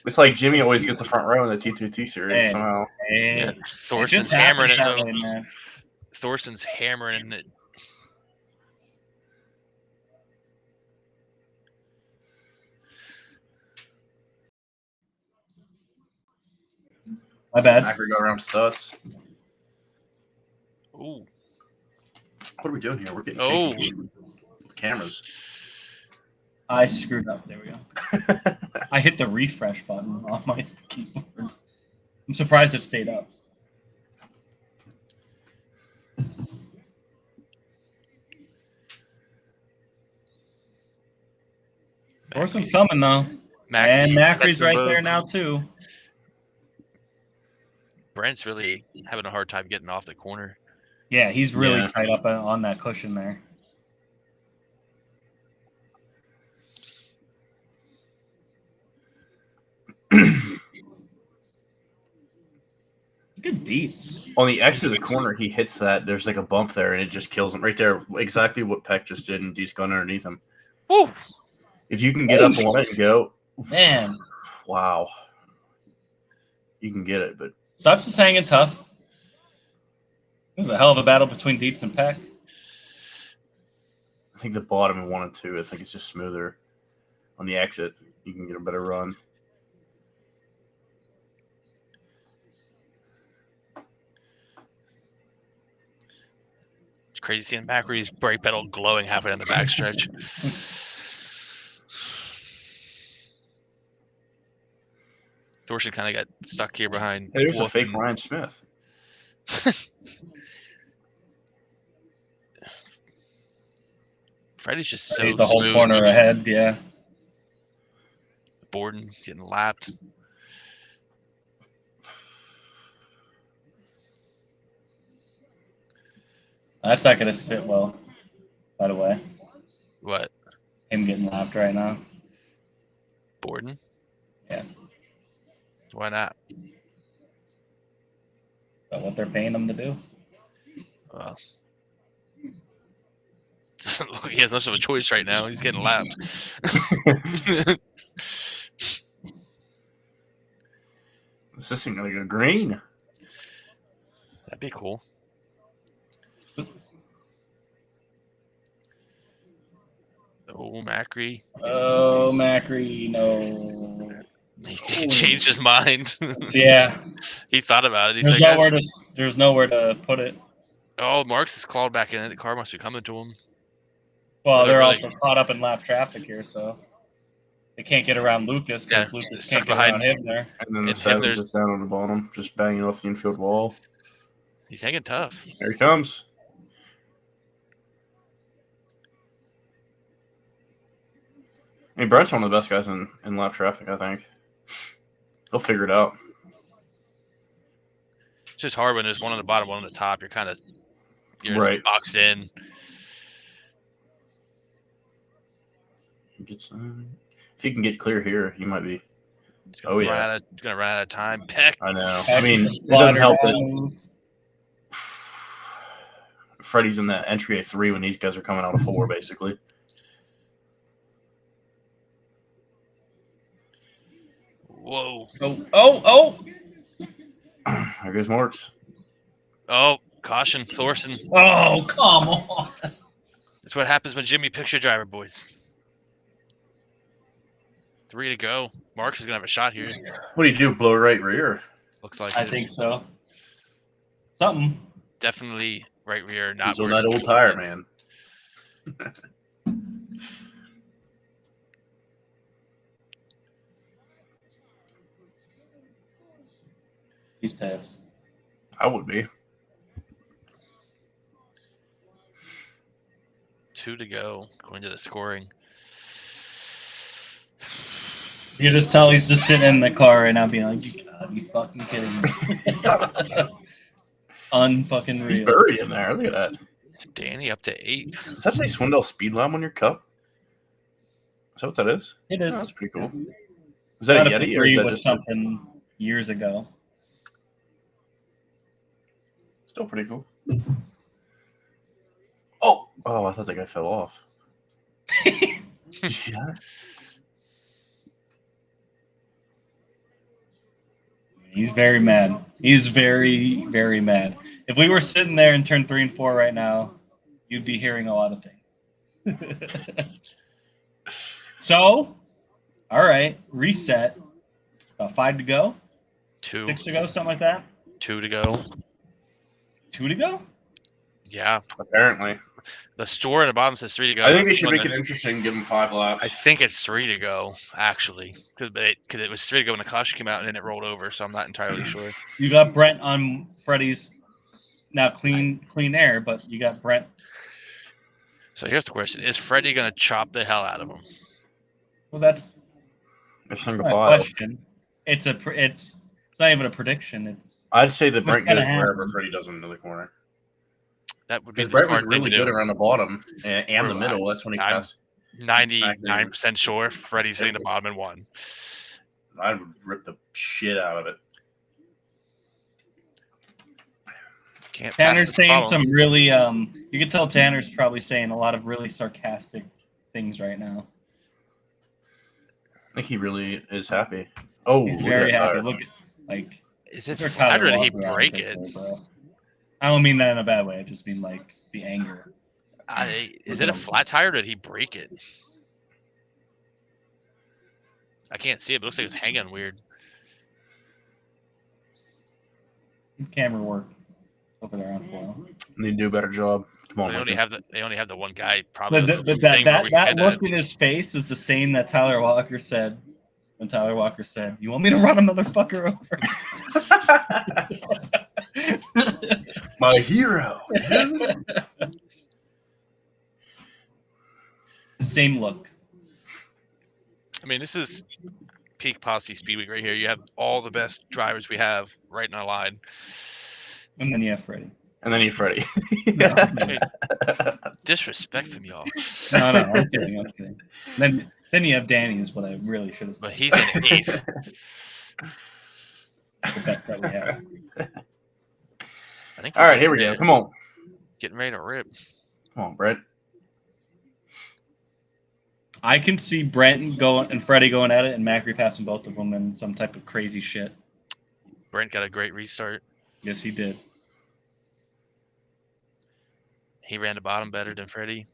It's like Jimmy always gets the front row in the T2T series Hey. somehow. Yeah, And Thorson's just hammering it. happens that though. way, man. Thorson's hammering it. My bad. Macri got around Stutz. Ooh, What are we doing here? We're getting Oh. cameras. I screwed up. There we go. I hit the refresh button on my keyboard. I'm surprised it stayed up. Thorson's coming though. And Macri's right there now too. Brent's really having a hard time getting off the corner. Yeah, he's really Yeah. tight up on that cushion there. Good deets. On the exit of the corner, he hits that. There's like a bump there, and it just kills him right there. Exactly what Peck just did, and Deet's gone underneath him. Woo! If you can get up on it and go, Man, wow, you can get it. But Stubbs is hanging tough. It was a hell of a battle between Deets and Peck. I think the bottom in 1 and 2, I think it's just smoother. On the exit, you can get a better run. It's crazy seeing Macquarie's brake pedal glowing halfway down the backstretch. Thorson kind of got stuck here behind. Hey, there's a Wolf fake and- Ryan Smith. Freddie's just so He's the whole smooth. corner ahead, yeah. Borden getting lapped. That's not going to sit well, by the way. What? Him getting lapped right now. Borden? Yeah. Why not? Is that what they're paying him to do? Well, doesn't look like he has much of a choice right now. He's getting lapped. This isn't going to go green. That'd be cool. Oh, Macri. Oh, Macri, no. He changed his mind. Yeah, He thought about it. He's there's like, nowhere to put it. oh, Marks is clawed back in it. The car must be coming to him. Well, Well, they're really- also caught up in lap traffic here, so they can't get around Lucas because Yeah, Lucas stuck can't get behind- around him there. And then the It's him, 7 there's- just down on the bottom, just banging off the infield wall. He's hanging tough. Here he comes. I mean, Brent's one of the best guys in lap traffic, I think. He'll figure it out. It's just hard when there's one on the bottom, one on the top. You're just Right. boxed in. He gets, if he can get clear here, he might be. He's gonna Oh, run yeah. out of, gonna run out of time. Peck. I know. Peck I mean, is it doesn't slaughter help that down. Freddie's in that entry of 3 when these guys are coming out of 4, basically. Whoa. Oh! There goes Marks. Oh, caution, Thorson. Oh, come on. That's what happens when Jimmy picks your driver, boys. 3 to go. Marks is gonna have a shot here. What do you do? Blow right rear? Looks like I it. think so. Something. Definitely right rear. Not He's on where that it's old supposed to tire, be. man. He's pissed. I would be. 2 to go. Going to the scoring. You just tell he's just sitting in the car right now being like, you fucking kidding me. Unfucking He's real. buried in there. Look at that. Danny up to 8. Does that say Swindell Speed Lab on your cup? Is that what that is? It Oh, is. that's pretty cool. Is that a Got Yeti or is free that with just something years ago? still pretty cool? Oh, I thought that guy fell off. Did you see that? He's very mad. He's very, very mad. If we were sitting there in turn 3 and 4 right now, you'd be hearing a lot of things. So, all right, reset. About 5 to go, 2. 6 to go, something like that. 2 to go. 2 to go. Yeah. Apparently. The store in the bottom says 3 to go. I think they should When make it interesting and give him 5 laps. I think it's 3 to go, actually. Because it was 3 to go when the caution came out and then it rolled over, so I'm not entirely sure. You got Brent on Freddie's now clean air, but you got Brent. So here's the question. Is Freddie going to chop the hell out of him? Well, that's A single not a file. question. It's It's not even a prediction. It's I'd say that Brent gonna goes wherever happen. Freddie does into the corner. That would be Because the Brent was smart thing really to good do. around the bottom and the We're- middle. That's when he I'm- passed. 99% sure Freddie's hitting the bottom in one. I would rip the shit out of it. Can't pass Tanner's the saying bottom. some really you can tell Tanner's probably saying a lot of really sarcastic things right now. I think he really is happy. Oh, He's look very at that happy. tire. Look at like Is it look at flat Tyler or did he Walker on break the it? picture, bro. I don't mean that in a bad way. I just mean like the anger. Is it a flat tire or did he break it? I can't see it, but it looks like it's hanging weird. Camera work over there on foil. Need to do a better job. Come on, They only Micah. have the one guy probably. But does the that thing where that, we that had look in his face is the same that Tyler Walker said when Tyler Walker said, "You want me to run a motherfucker over?" My hero. Same look. I mean, this is peak Posse Speed Week right here. You have all the best drivers we have right in our line. And then you have Freddie. And then you, Freddie. No, Disrespect from y'all. no, I'm kidding. I'm kidding. Then you have Danny is what I really should have said. But he's in eighth. The best that we have. I think. All right, here we go. Come on. Getting ready to rip. Come on, Brett. I can see Brent going and Freddie going at it and Macri passing both of them in some type of crazy shit. Brent got a great restart. Yes, he did. He ran the bottom better than Freddie.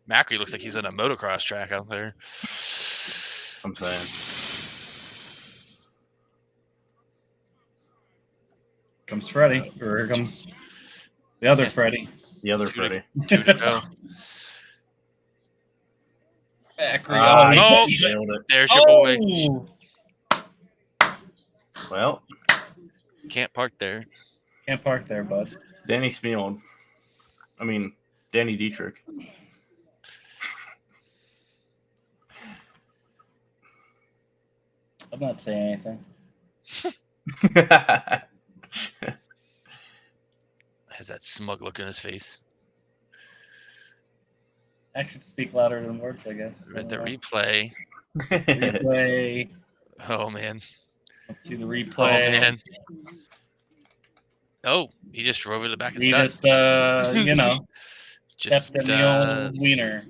Macri looks like he's on a motocross track out there. I'm saying. Comes Freddie, or here comes the other Freddie. The other Two to- Freddie. Two to go. Macri. Oh, he nailed it. There's your boy. Well, Can't park there. Can't park there, bud. Danny Smeald. I mean, Danny Dietrich. I'm not saying anything. Has that smug look in his face. Actions speak louder than words, I guess. Read the replay. Replay. Oh man. Let's see the Oh replay. man. Oh, he just drove it the back of We studs. just, Just stepped in the old wiener.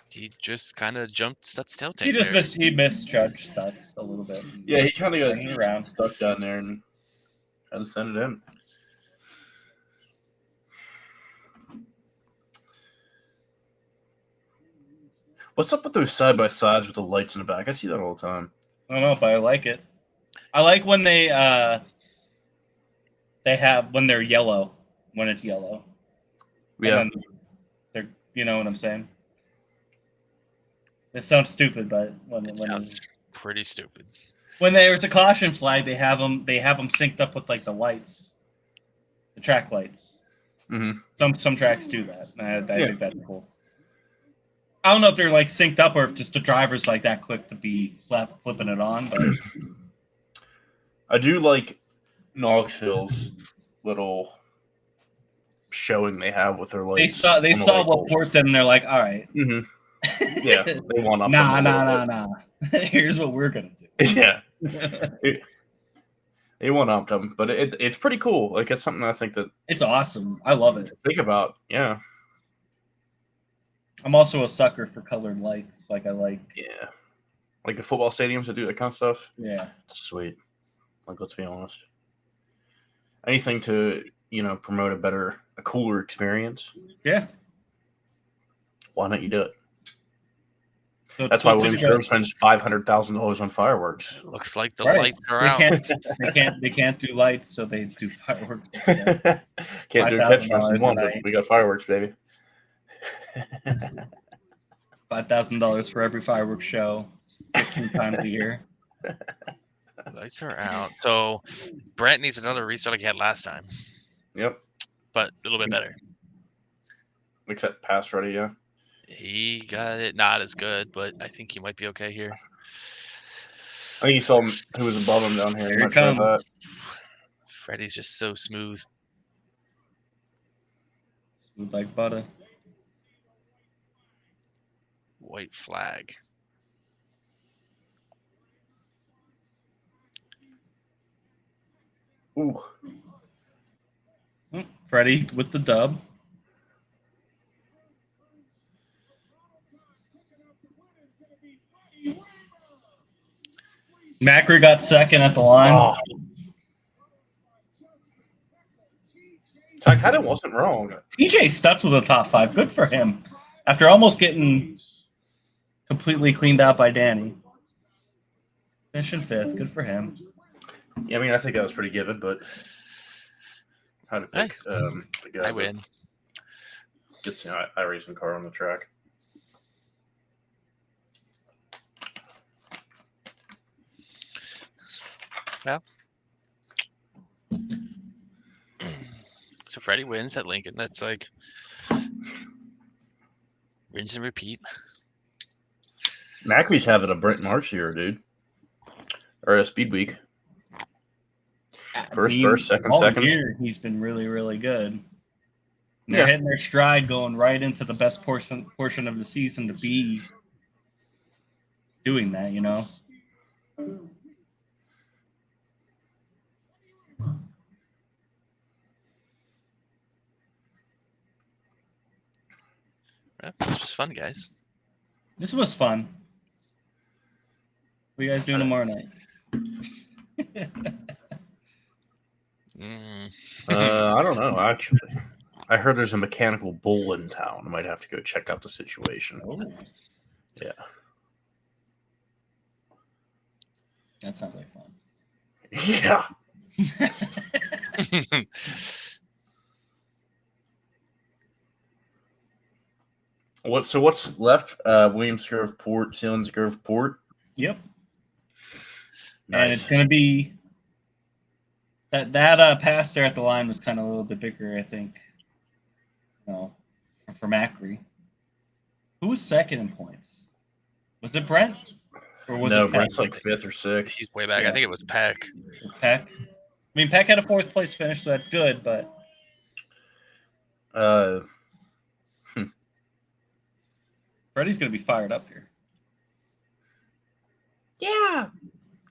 he just kind of jumped Stut's tail He tank just there. he misjudged Stutz a little bit. Yeah, he kind of got Hanging around. stuck down there and had to send it in. What's up with those side by sides with the lights in the back? I see that all the time. I don't know, but I like it. I like when they have when they're yellow, when it's yellow. Yeah, And then they're, you know what I'm saying? It sounds stupid, but It sounds pretty stupid. when there's a caution flag, they have them synced up with like the lights, the track lights. Mhm. Some tracks do that. I Yeah. think that's cool. I don't know if they're like synced up or if just the driver's like that quick to be flipping it on, but I do like Knoxville's little showing they have with their lights. they on the saw light what bulb. port did and they're like, all right, Yeah, they want up. nah. them a little Here's what we're gonna do. bit. Yeah, they want up them, but it's pretty cool. Like it's something I think that It's awesome. I love it. to think about. Yeah, I'm also a sucker for colored lights. Like I like, yeah, like the football stadiums that do that kind of stuff. yeah. Sweet. Like, let's be honest. Anything to promote a cooler experience. Yeah. Why not you do it? So, That's why Williams Grove spends $500,000 on fireworks. Looks like the Right. lights are out. They can't do lights, so they do fireworks. Can't do catch fence in $5,000 one, a but night. we got fireworks, baby. $5,000 for every fireworks show, 15 times a year. Lights are out. So Brent needs another restart like he had last time, Yep. but a little bit better. Except pass ready, yeah. He got it not as good, but I think he might be okay here. think he saw who was above him down here. He Here might it try comes. that. Freddie's just so smooth. Smooth like butter. White flag. Ooh. Freddie with the dub. Macri got second at the line. Oh. So I kind of wasn't wrong. TJ Stutz was a top 5. Good for him. After almost getting completely cleaned out by Danny. Finishing 5th. Good for him. Yeah, I mean, I think that was pretty given, but how to pick the guy I win. Gets an iRacing car on the track. Well, so Freddie wins at Lincoln. That's like rinse and repeat. Macri's having a Brent March year, dude. Or a Speed Week. First, second. Year, he's been really, really good. They're Yeah. hitting their stride, going right into the best portion of the season to be doing that, you know? Well, this was fun, guys. This was fun. What are you guys doing tomorrow night? I don't know, actually. I heard there's a mechanical bull in town. I might have to go check out the situation. Oh. Yeah. That sounds like fun. Yeah. What's left? Williams Grove Port, Sealands Grove Port. Yep. Nice. And it's going to be that pass there at the line was kind of a little bit bigger, I think. For Macri. Who was second in points? Was it Brent? Or was it Brent's Peck? like 5th or 6th. He's way back. Yeah. I think it was Peck. Peck. I mean, Peck had a 4th place finish, so that's good, but Freddie's going to be fired up here. Yeah.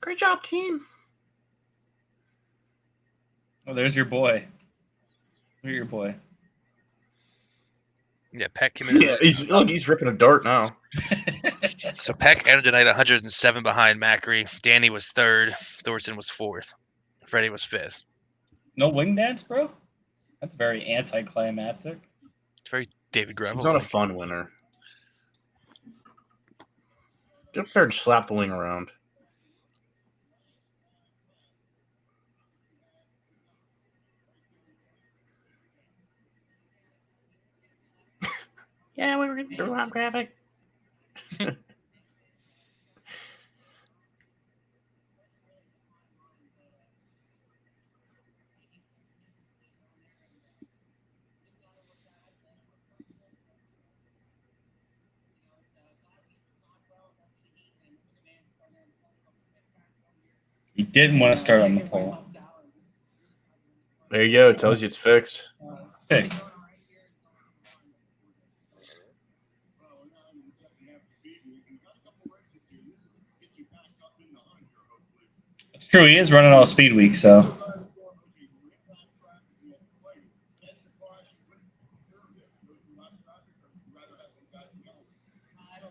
Great job, team. Oh, there's your boy. Look at your boy. Yeah, Peck came in. Yeah, he's ripping a dart now. So Peck ended the night 107 behind Macri. Danny was 3rd. Thorson was 4th. Freddie was 5th. No wing dance, bro? That's very anticlimactic. It's very David Gravel. He's not a fun winner. Get up there and slap the wing around. Yeah, we were going through hot traffic. He didn't want to start on the pole. There you go. It tells you it's fixed. It's fixed. It's true. He is running all speed week, so. I don't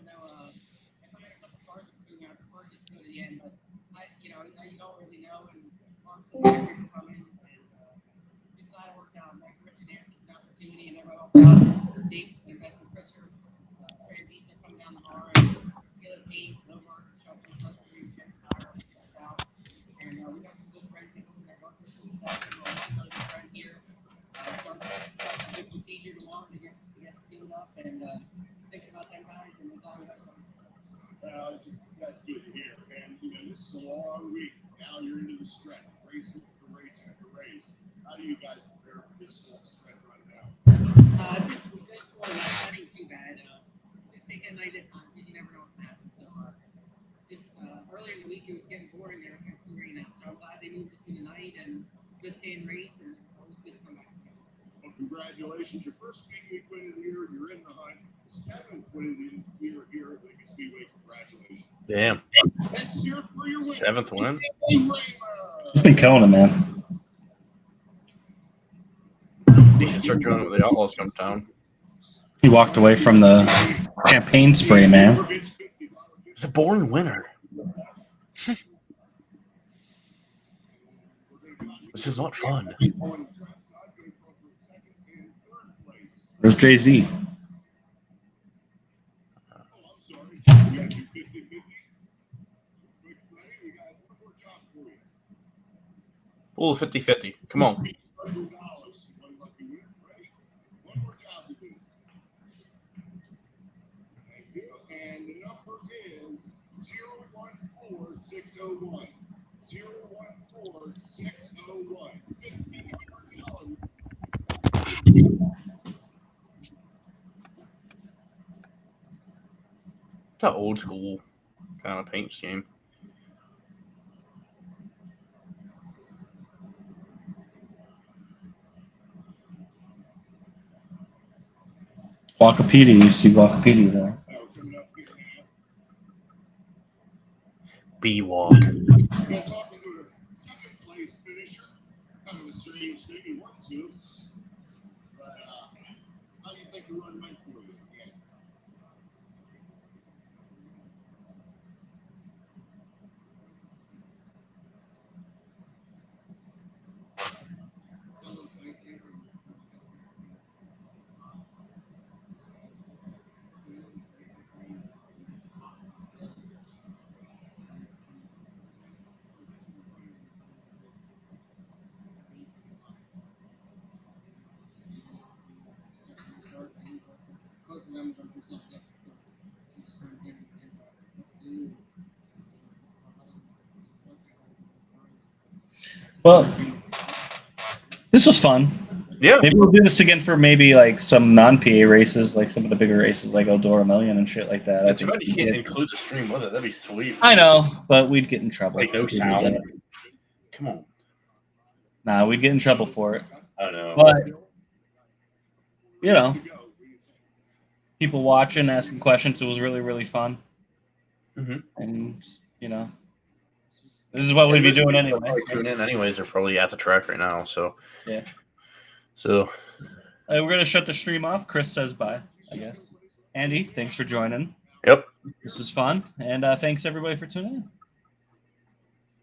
know. If I had a couple cars between me, I prefer just to go to the end. But you don't really know. And I'm so happy for coming. And just glad it worked out. Like Richard Nancy's an opportunity, and everyone else out. Deep and Benson Pritchard, Trey Easter coming down the bar, and Caleb Payne, no mark, Chelsea, Lester, Jens Tyler, that's out. And we got some good friends that work with some stuff. And we'll have another friend here. Start a good procedure tomorrow to get healed up and thinking about them guys and the guys that That's good to hear, man. This is a long week. Now you're into the stretch, race after race after race. How do you guys prepare for this stretch right now? just nothing too bad. Just take it a night at a time. You never know what's happening. So just earlier in the week it was getting boring there at the arena. So I'm glad they moved it to the night and good paying race and always good to come back. Well, congratulations. Your first Speedweek win of the year. You're in the hunt. 7th win of the year here at Lincoln Speedway. Congratulations. Damn. Let's hear it for your win. 7th win. He's been killing it, man. You should start doing it when the Outlaws come to town. He walked away from the champagne spray, man. It's a boring winner. This is not fun. Where's Jay-Z? Pull 50-50. Come on. And the number is 014601. 014601. $1,500. It's an old school kind of paint scheme. Walkapedia. You see Walkapedia there. B-Walk. We're talking to a second place finisher. Kind of a strange thing he went to. But how do you think the run went for you? Yeah. Well, this was fun. Yeah. Maybe we'll do this again for maybe like some non-PA races, like some of the bigger races, like Eldora Million and shit like that. Too bad you can't include the stream with it. That'd be sweet. I know, but we'd get in trouble. Like no sound. Come on. Nah, we'd get in trouble for it. I know. But you know, people watching, asking questions. It was really, really fun. Mhm. And you know, this is what we'd be doing anyway. Probably tune in anyways. They're probably at the track right now. So Yeah. So We're gonna shut the stream off. Chris says bye, I guess. Andy, thanks for joining. yep. This was fun, and thanks everybody for tuning in.